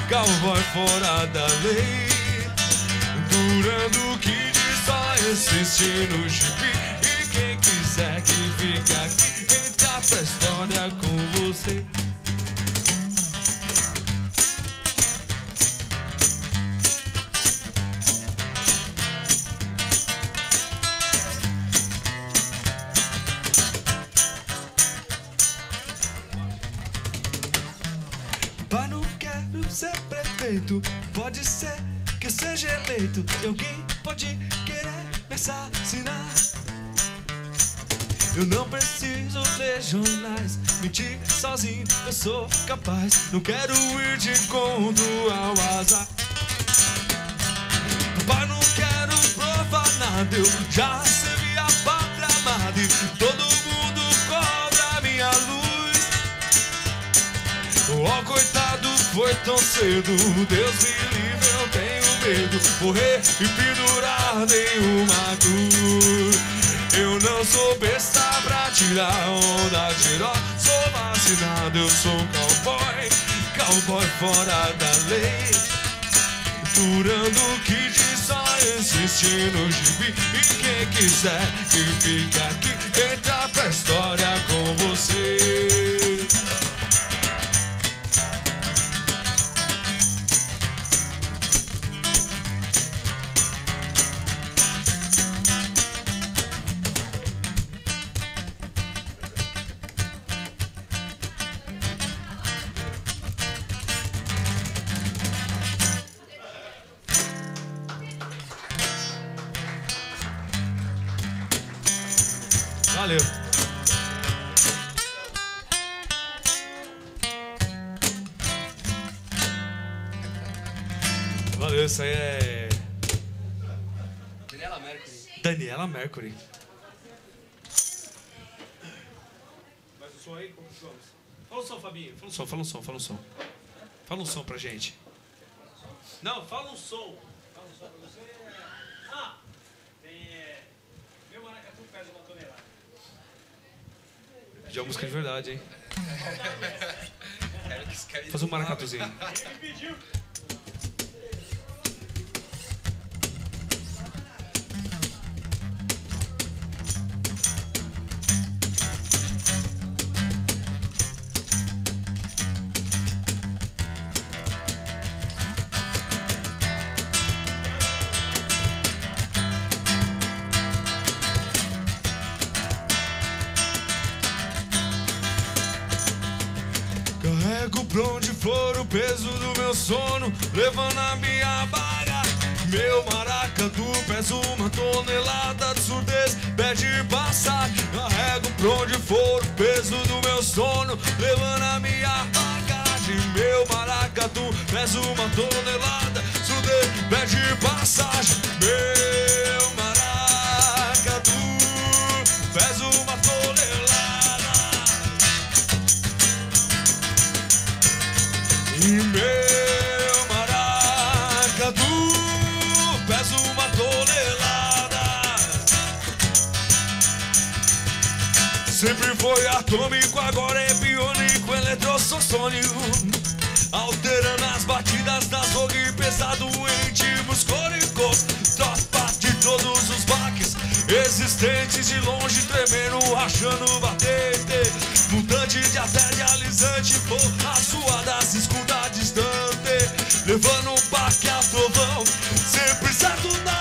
[SPEAKER 4] cowboy fora da lei. Durando o que diz só existe no gibi. E quem quiser que fique aqui, entra pra história com você. Pai, não quero ser prefeito. Pode ser
[SPEAKER 2] que seja eleito e alguém pode querer me assassinar. Eu não preciso ler jornais, mentir sozinho eu sou capaz. Não quero ir de encontro ao azar. Pai, não quero provar nada, eu já servi a pátria amada e todo mundo cobra minha luz. Oh, coitado, foi tão cedo, Deus me livre, eu tenho medo, morrer e pendurado em uma cruz. Eu não sou besta pra tirar onda de herói, sou vacinado, eu sou cowboy, cowboy fora da lei. Durando o que diz só existe no gibi. E quem quiser que fique aqui, entra pra história com você. Valeu. Valeu, isso aí é
[SPEAKER 1] Daniela Mercury.
[SPEAKER 2] Daniela Mercury. Mais um som aí? Como vamos? Fala um som, Fabinho. Fala um som, fala um som, fala um som. Fala um som pra gente. Não, fala um som. Fala um som pra você. Ah! Tem meu maracatu pesa uma tonelada. Já é uma música de verdade, hein? Faz um maracatuzinho. Ele pediu. Carrego pra onde for o peso do meu sono, levando a minha bagagem. Meu maracatu pesa uma tonelada de surdez, pede passagem. Carrego pra onde for o peso do meu sono, levando a minha bagagem. Meu maracatu pesa uma tonelada de surdez, pede passagem. Meu maracatu pesa uma tonelada. E meu maracatu pesa uma tonelada. Sempre foi atômico, agora é biônico, eletrossossônico, alterando as batidas das rogue pesado em ritmos cônicos. Tropa de todos os baques existentes, de longe tremendo, rachando batente. Mutante de artéria alisante, porra suada se escuta distante, levando um baque a trovão, sempre certo na.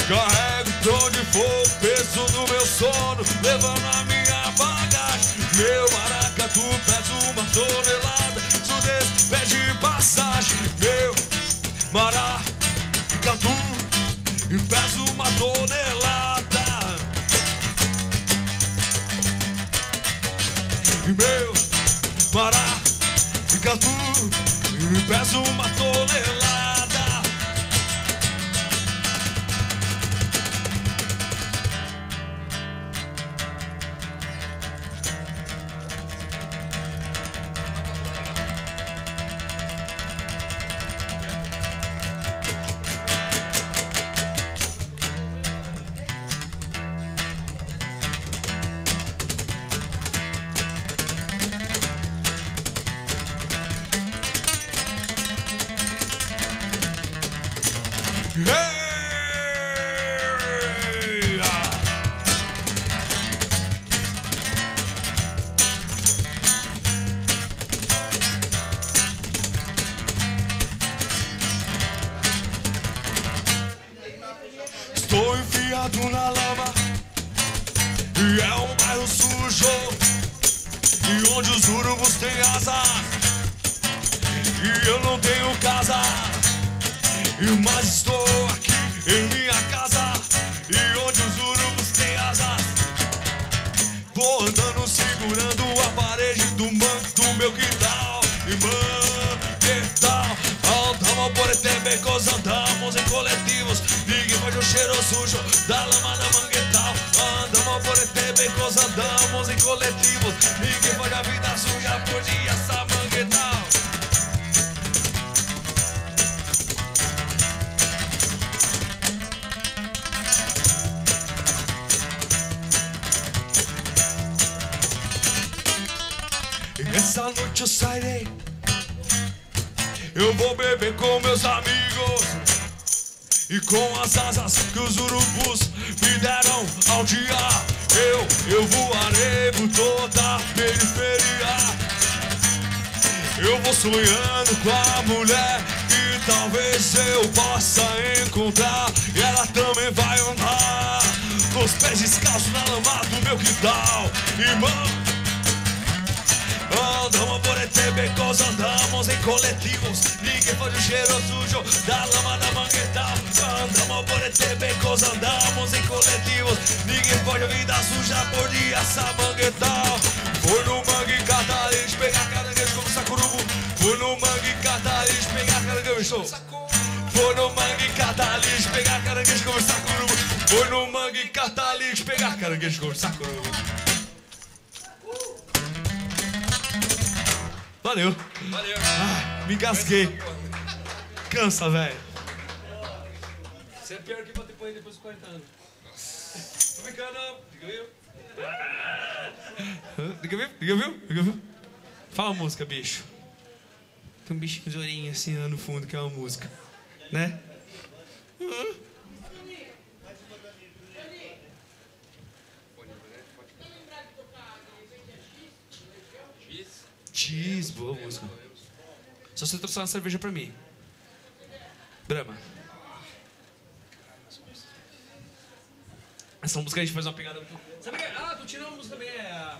[SPEAKER 2] Carrego pra onde for o peso do meu sono, levando a minha bagagem. Meu maracatu pesa uma tonelada, surdez pede passagem. Meu maracatu pesa uma tonelada. E meu maracatu pesa uma tonelada. Estou enfiado na lama e é um bairro sujo, e onde os urubus têm asas e eu não tenho casa.
[SPEAKER 4] Mas estou aqui em minha casa, e onde os urubus têm asas. Vou andando segurando a parede do meu quintal. E manguetal, andamos por este becos, andamos em coletivos. Ninguém pode o cheiro sujo da lama da manguetal. Andamos por este becos, andamos em coletivos. Ninguém pode a vida suja por dia essa manguetal. Essa noite eu sairei, eu vou beber com meus amigos, e com as asas que os urubus me deram ao dia, eu voarei por toda a periferia. Eu vou sonhando com a mulher que talvez eu possa encontrar, e ela também vai andar com os pés descalços na lama do meu quintal. Irmão, andamos por este becos, andamos em coletivos. Ninguém pode o cheiro sujo da lama da manguetal. Andamos por este becos, andamos em coletivos. Ninguém pode a vida suja por dia essa manguetal. Foi no mangue catalães pegar caranguejo como sacurubu. Foi no mangue catalães pegar caranguejo. Foi no mangue catalães pegar caranguejo como sacurubu. Foi no mangue catalães pegar caranguejo como sacurubu. Valeu.
[SPEAKER 1] Valeu.
[SPEAKER 4] Ah, me engasguei. Cansa, velho.
[SPEAKER 3] Você é pior que bater punheta depois dos 40 anos. Tô brincando,
[SPEAKER 4] Liga, viu? Fala a música, bicho. Tem um bichinho de orelhinha assim lá no fundo que é uma música, né? Giz, boa música. Só você trouxer uma cerveja pra mim. Brahma. Essa música a gente faz uma pegada muito...
[SPEAKER 3] Sabe que... Ah, tô tirando uma música também, é a...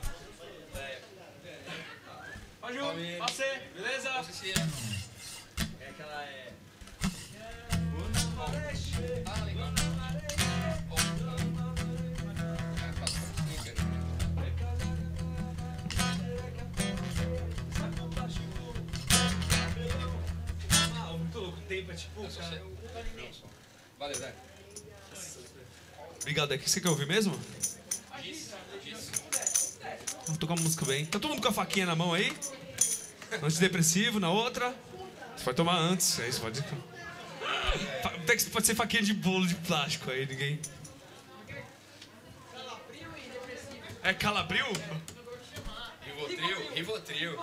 [SPEAKER 3] Pode ir, pode ser, beleza?
[SPEAKER 1] Não sei se é.
[SPEAKER 3] É aquela,
[SPEAKER 1] Ah, legal.
[SPEAKER 3] muito louco, o tempo é tipo...
[SPEAKER 1] Valeu, Zé.
[SPEAKER 4] Obrigado, é que você quer ouvir mesmo?
[SPEAKER 1] Diz.
[SPEAKER 4] Vou tocar uma música bem. Tá todo mundo com a faquinha na mão aí? Antidepressivo na outra. Você pode tomar antes, é isso, pode... Pode ser faquinha de bolo de plástico aí, ninguém... É Calabril?
[SPEAKER 1] Rivotril.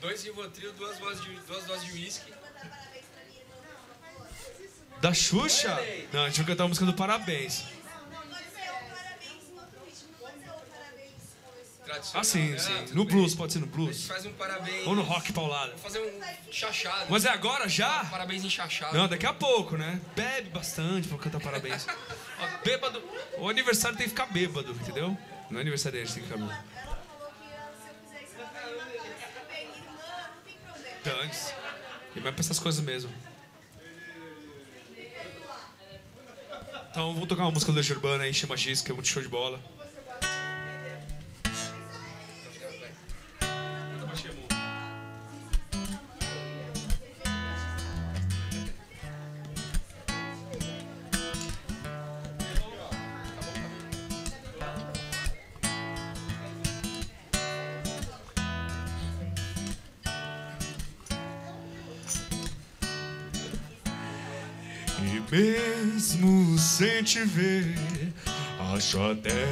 [SPEAKER 1] 2 Rivotril, 2 doses de uísque.
[SPEAKER 4] Da Xuxa? Não, a gente vai cantar a música do Parabéns.
[SPEAKER 1] Tradicional.
[SPEAKER 4] Ah, sim.
[SPEAKER 1] Tudo
[SPEAKER 4] No
[SPEAKER 1] bem.
[SPEAKER 4] blues, pode ser no
[SPEAKER 1] A gente
[SPEAKER 4] blues.
[SPEAKER 1] faz um parabéns.
[SPEAKER 4] Ou no rock paulada.
[SPEAKER 1] Vamos fazer um chachado.
[SPEAKER 4] Mas é agora já?
[SPEAKER 1] Parabéns em chachado.
[SPEAKER 4] Não, daqui a pouco, né? Bebe bastante pra cantar parabéns. Ó, bêbado. O aniversário tem que ficar bêbado, entendeu? Não é aniversariante, tem que ficar bêbado. Antes. E vai pra essas coisas mesmo. Então, vou tocar uma música do Legião Urbana aí, chama Giz, que é muito show de bola. E mesmo sem te ver, acho até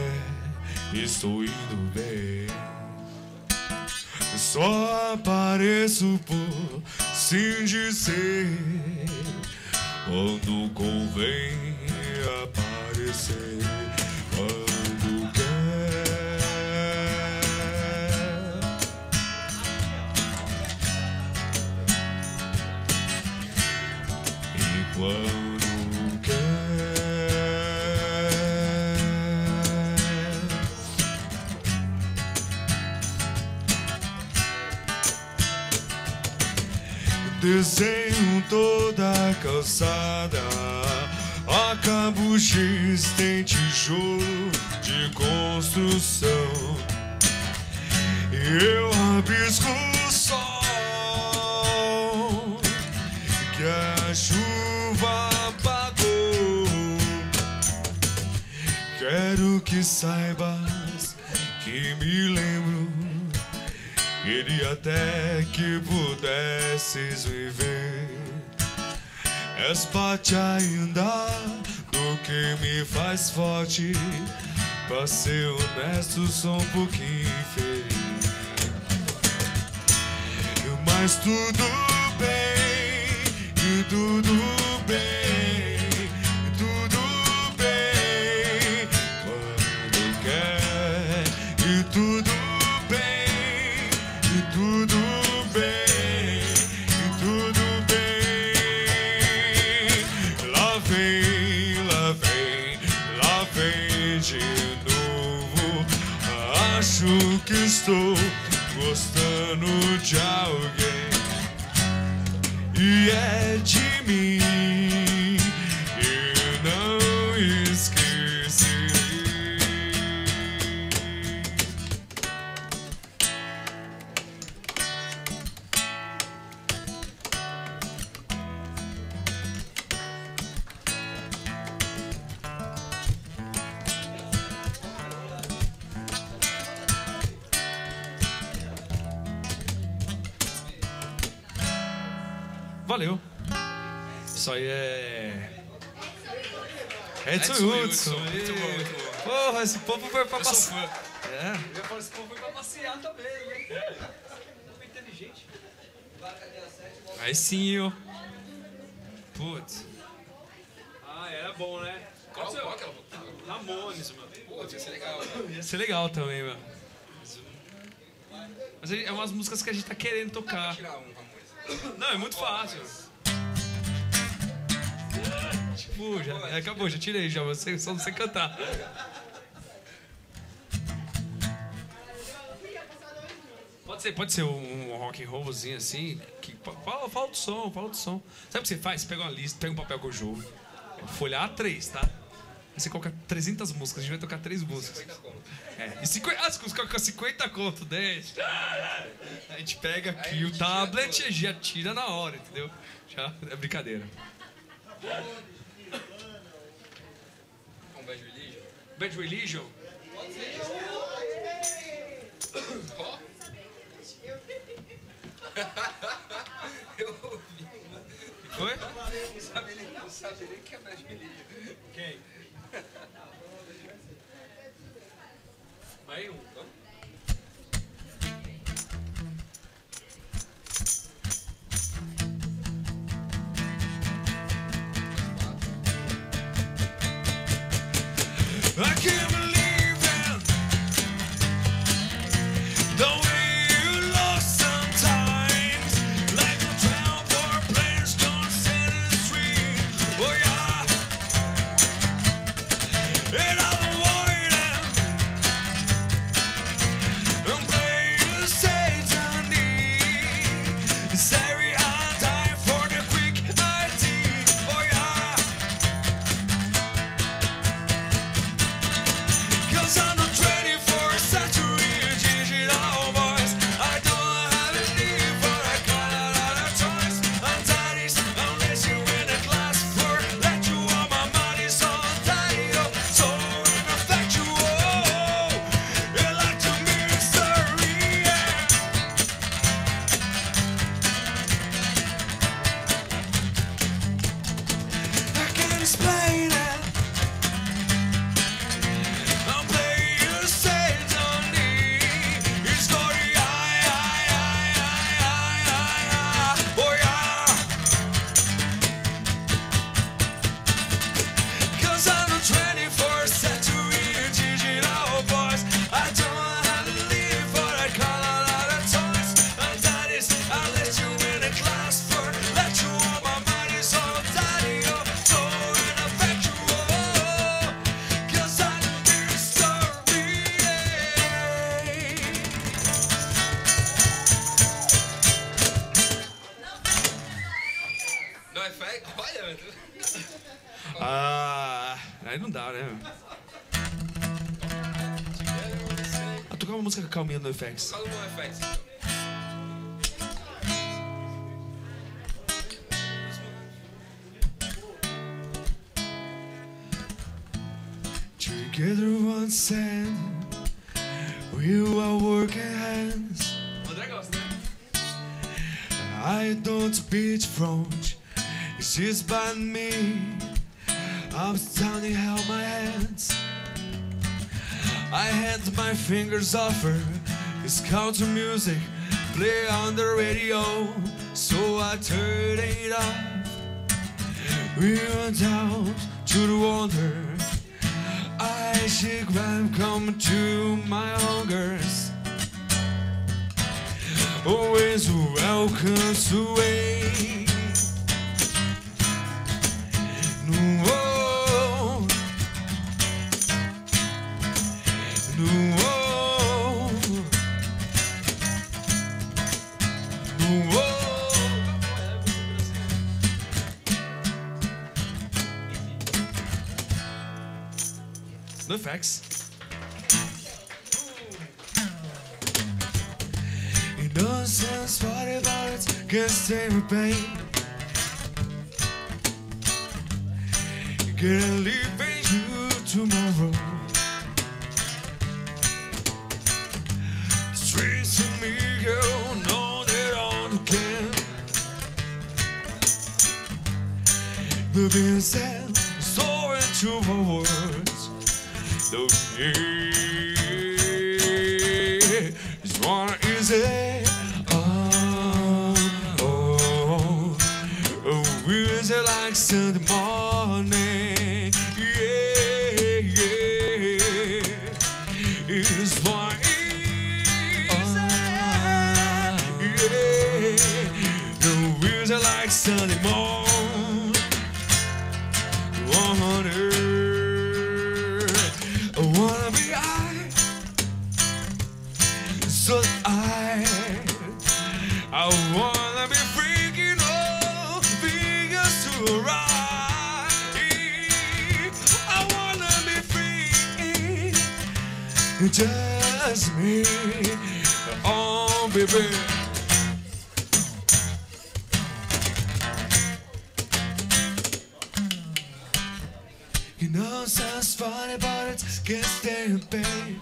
[SPEAKER 4] estou indo bem. Só apareço por sim dizer quando convém aparecer, quando quer. E quando quer. Desenho toda a calçada, a cabo X tem tijolo de construção. Eu rabisco o sol que a chuva apagou. Quero que saibas que me lembro, queria até que pudesses me ver. És parte ainda do que me faz forte. Pra ser honesto, sou um pouquinho infeliz. Mas tudo bem, e tudo bem, e tudo bem quando quer, e tudo bem, e tudo bem, e tudo bem. Lá vem, lá vem, lá vem de novo. Acho que estou gostando de alguém e é de mim, eu não esqueci.
[SPEAKER 2] Valeu. Isso aí é... Edson Hudson.
[SPEAKER 1] Muito bom, muito bom.
[SPEAKER 2] Porra, esse povo foi pra
[SPEAKER 1] Eu sou
[SPEAKER 2] passear.
[SPEAKER 1] fã.
[SPEAKER 2] É.
[SPEAKER 3] Eu falo, esse povo foi pra passear também, né? Foi inteligente.
[SPEAKER 2] Aí sim, ó. Putz.
[SPEAKER 3] Ah, era bom, né?
[SPEAKER 1] Qual aquela botada?
[SPEAKER 3] Ramones, mano.
[SPEAKER 1] Pô, ia ser legal.
[SPEAKER 2] Ia ser legal também, mano. Mas é umas músicas que a gente tá querendo tocar.
[SPEAKER 1] Tirar um, Ramones.
[SPEAKER 2] Não, é muito fácil. Tipo, já acabou, já tirei já, você, só não sei cantar. Pode ser um rock and rollzinho assim. Que, fala do som, fala do som. Sabe o que você faz? Você pega uma lista, pega um papel com o jogo, folha A3, tá? Aí você coloca 300 músicas, a gente vai tocar 3 músicas.
[SPEAKER 1] 50 conto.
[SPEAKER 2] É, e 50, você coloca 50 conto, 10. A gente pega aqui o tablet e já tira na hora, entendeu? Já é brincadeira.
[SPEAKER 1] Um Bad Religion.
[SPEAKER 2] Bad Religion?
[SPEAKER 1] Ó. Eu ouvi.
[SPEAKER 2] Foi?
[SPEAKER 1] Não sabe nem que é Bad Religion.
[SPEAKER 2] Quem? Vai um.
[SPEAKER 4] I can't believe it, the way you look sometimes, like a tramp or a plane stone set in the street. Oh yeah, and I'm avoiding
[SPEAKER 2] Ah, aí não dá, né? Tocar uma música calminha no FX.
[SPEAKER 1] Fala no FX, então.
[SPEAKER 2] Together once and we were working hands. André gosta, né? I don't beat front, it's just by me. I'm standing held my hands. I had my fingers off her. This country music play on the radio, so I turned it off. We went out to the water. I see crime come to my hungers. Always welcome to wait. No. No facts. Innocence, what about it? Can't stay with pain. Gonna leave you tomorrow. Streets to me, girl, know that all again. The being said, so into my words. So yeah, this one is it. Is it like Sunday morning? Yeah, yeah. It's one is it. No, is it like Sunday morning? I wanna be high, so I wanna be freaking all fingers to ride. I wanna be free, just me, oh baby. You know, sounds funny, but it can't stay in pain.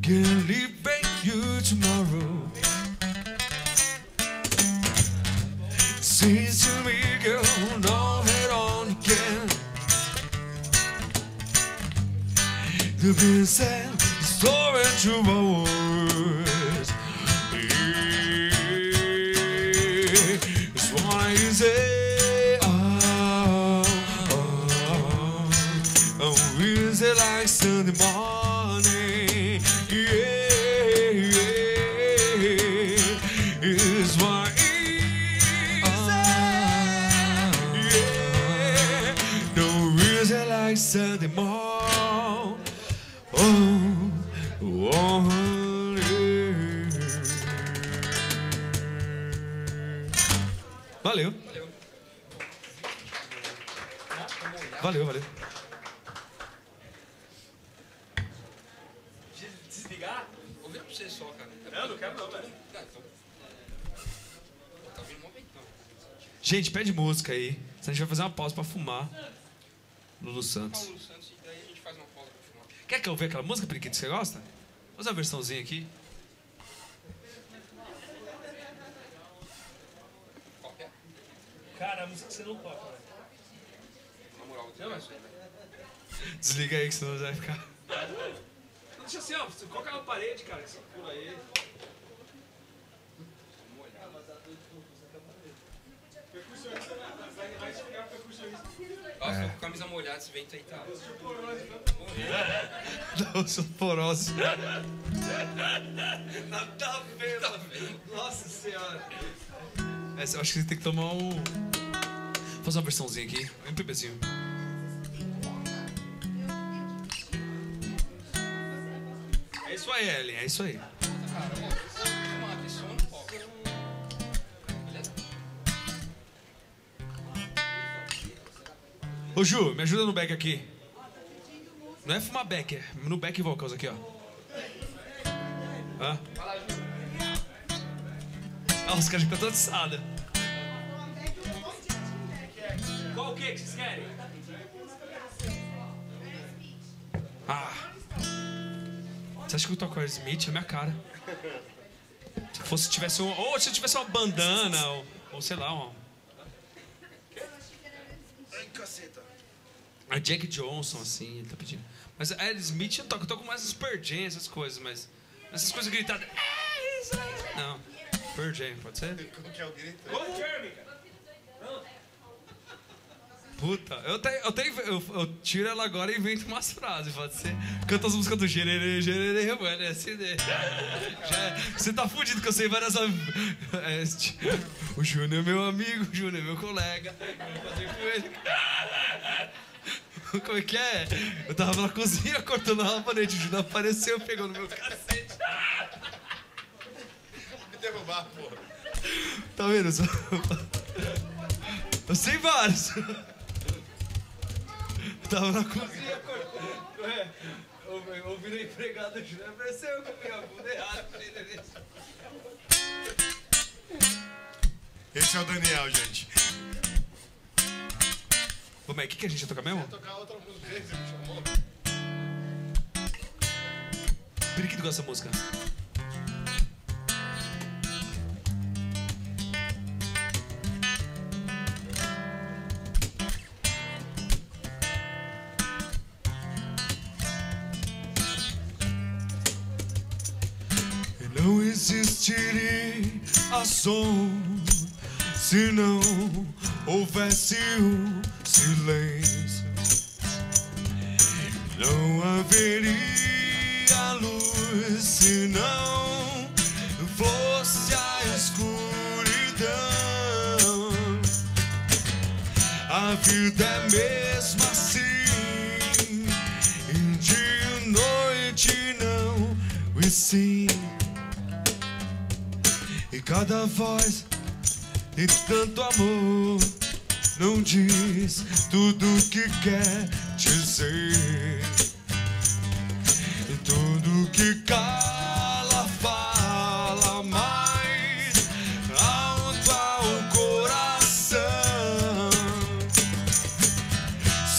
[SPEAKER 2] Gonna leave you tomorrow. Seems to me, girl, no head on again. The being said, story to my words. It's why you say. Is it like Sunday morning? Yeah, yeah. It's why yeah. No, is it like Sunday morning? Oh, yeah. Valeu. Valeu, valeu.
[SPEAKER 1] Vou virar pra você só, cara.
[SPEAKER 2] Eu não quero não, velho.
[SPEAKER 1] Tá, então. Tá vindo um momentão.
[SPEAKER 2] Gente, pede música aí. Senão a gente vai fazer uma pausa pra fumar. Lulu Santos.
[SPEAKER 1] Paulo Santos, e daí a gente faz uma pausa pra filmar.
[SPEAKER 2] Quer que eu veja aquela música, Periquito, que você gosta? Vamos fazer uma versãozinha aqui.
[SPEAKER 1] Qual que é?
[SPEAKER 2] Cara, a música que você não toca, velho.
[SPEAKER 1] Na moral, eu tenho isso aí, velho.
[SPEAKER 2] Desliga aí que senão vai ficar... Deixa assim, ó. Você coloca na parede, cara, que você pula aí.
[SPEAKER 1] Nossa, tô com camisa molhada, esse vento aí tá.
[SPEAKER 2] Não, sou poroso. Nada a ver, nossa senhora. Essa, eu acho que você tem que tomar um... Fazer uma versãozinha aqui, um MPBzinho. É isso aí, Ellen, é isso aí.
[SPEAKER 1] Cara, ó, uma pessoa não pode. Beleza?
[SPEAKER 2] Ô Ju, me ajuda no back aqui. Não é fumar back, é no back vocals aqui, ó. Hã? Ah, os caras ficam todos atiçados.
[SPEAKER 3] Qual o que vocês querem?
[SPEAKER 2] Ah. Você acha que eu toco Aerosmith? É minha cara. Se tivesse um... Ou se tivesse uma bandana, ou sei lá, uma...
[SPEAKER 4] Ai, caceta.
[SPEAKER 2] A Jack Johnson, assim, ele tá pedindo. Mas a Aerosmith eu toco mais os Pearl Jam, essas coisas, mas... Essas coisas gritadas... Não. Pearl Jam, pode ser?
[SPEAKER 4] Como que é o grito?
[SPEAKER 3] Como, Jeremy, cara?
[SPEAKER 2] Puta, eu tiro ela agora e invento umas frases, pode ser? Canta as músicas do Gererê, Gererê, mano, é assim, né? Você tá fudido que eu sei várias... O Júnior é meu amigo, o Júnior é meu colega. Eu fazer com ele. Como é que é? Eu tava na cozinha cortando a rabanete, o Júnior apareceu, pegou no meu cacete.
[SPEAKER 4] Me derrubar, porra.
[SPEAKER 2] Tá vendo? Eu sei vários. Tava na cozinha, ouvindo a empregada, o Júnior apareceu com a minha bunda errada.
[SPEAKER 4] Esse é o Daniel, gente.
[SPEAKER 2] Ô, mas o que a gente ia tocar mesmo?
[SPEAKER 4] Vou tocar outra música, você me chamou.
[SPEAKER 2] Periquito gosta dessa música.
[SPEAKER 4] Não existiria som se não houvesse o silêncio. Não haveria luz se não fosse a escuridão. A vida é mesmo assim, dia e noite não, e sim. E cada voz de tanto amor não diz tudo o que quer dizer. E tudo que cala fala mais alto ao coração.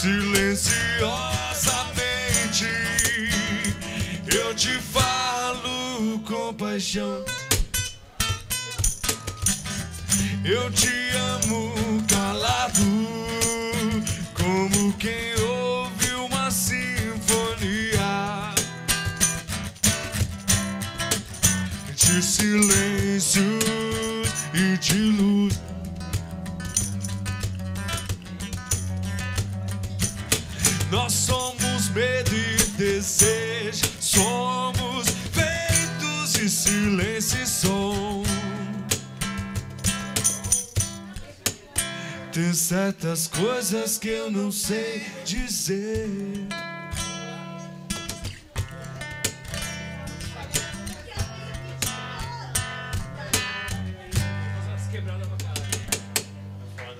[SPEAKER 4] Silenciosamente eu te falo com paixão. Eu te amo calado, como quem ouve uma sinfonia de silêncio e de luz. Nós somos medo e desejo, somos feitos de silêncio e som. Tem certas coisas que eu não sei dizer.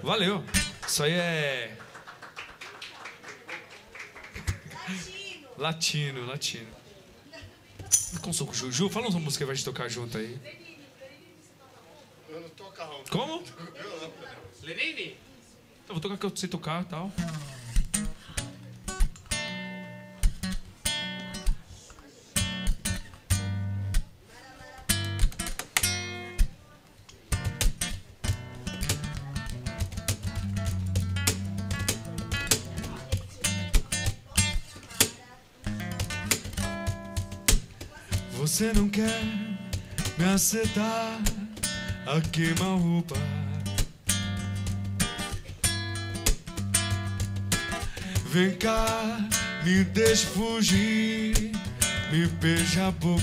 [SPEAKER 2] Valeu. Isso aí é... Latino. Com soco, Juju. Fala uma música que vai te tocar junto aí.
[SPEAKER 4] Eu não toco carro.
[SPEAKER 2] Como?
[SPEAKER 3] Lenine?
[SPEAKER 2] Eu vou tocar que eu sei tocar e tal.
[SPEAKER 4] Você não quer me aceitar a queima-roupa. Vem cá, me deixe fugir, me beija a boca.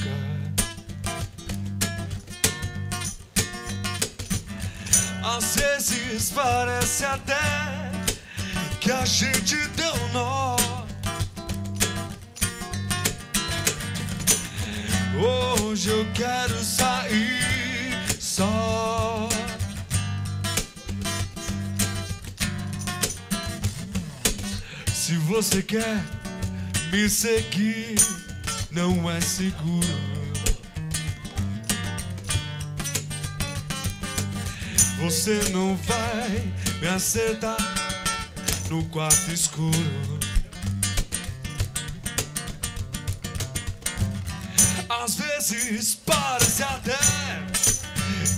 [SPEAKER 4] Às vezes parece até que a gente deu nó. Hoje eu quero sair só. você quer me seguir, não é seguro. Você não vai me acertar no quarto escuro. Às vezes parece até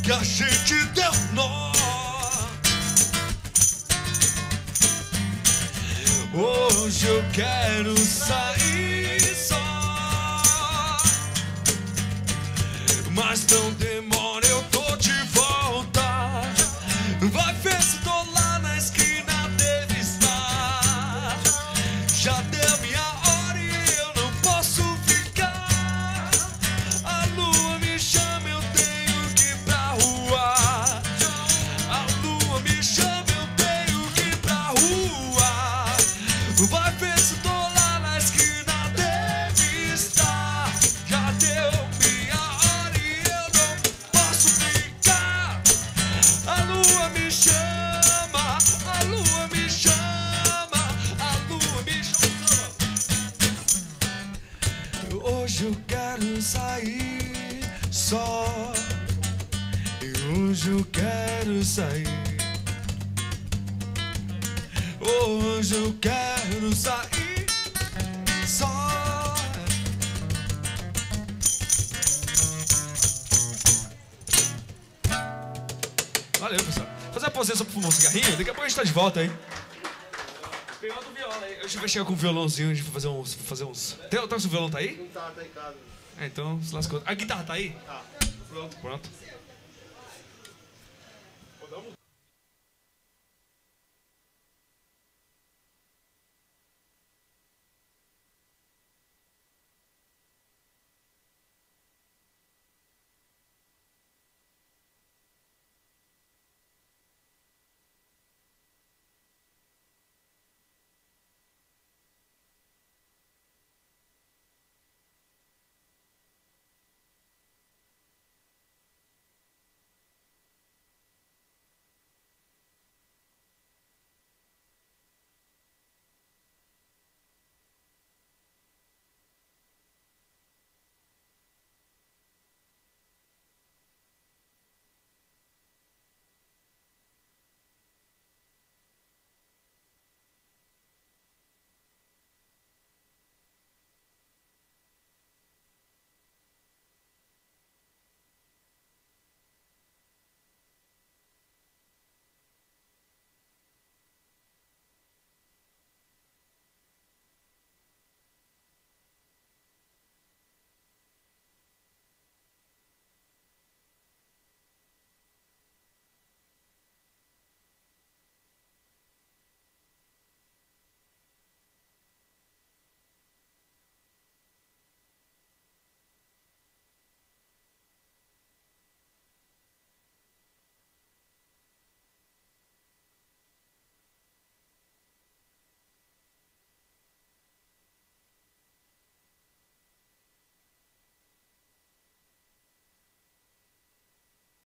[SPEAKER 4] que a gente deu nó. Hoje eu quero sair só, mas não demora, eu tô de volta. Vai ver se tô lá na esquina, deve estar. Já deu minha hora e eu não posso ficar. A lua me chama, eu tenho que ir pra rua. A lua me chama, eu tenho que ir pra rua. Vai ver se tô lá na esquina, deve estar. Já deu minha hora e eu não posso ficar. A lua me chama, a lua me chama, a lua me chama. Hoje eu quero sair só. E hoje eu quero sair. Hoje eu quero sair só.
[SPEAKER 2] Valeu, pessoal. Fazer a pausinha só pra fumar um cigarrinho, daqui a pouco a gente tá de volta aí. Pegar do viola aí. A gente vai chegar com um violãozinho, a gente vai fazer uns... Tá, o seu violão tá aí?
[SPEAKER 6] Não tá em casa.
[SPEAKER 2] É, então se lascou. A guitarra tá aí? Tá. Pronto.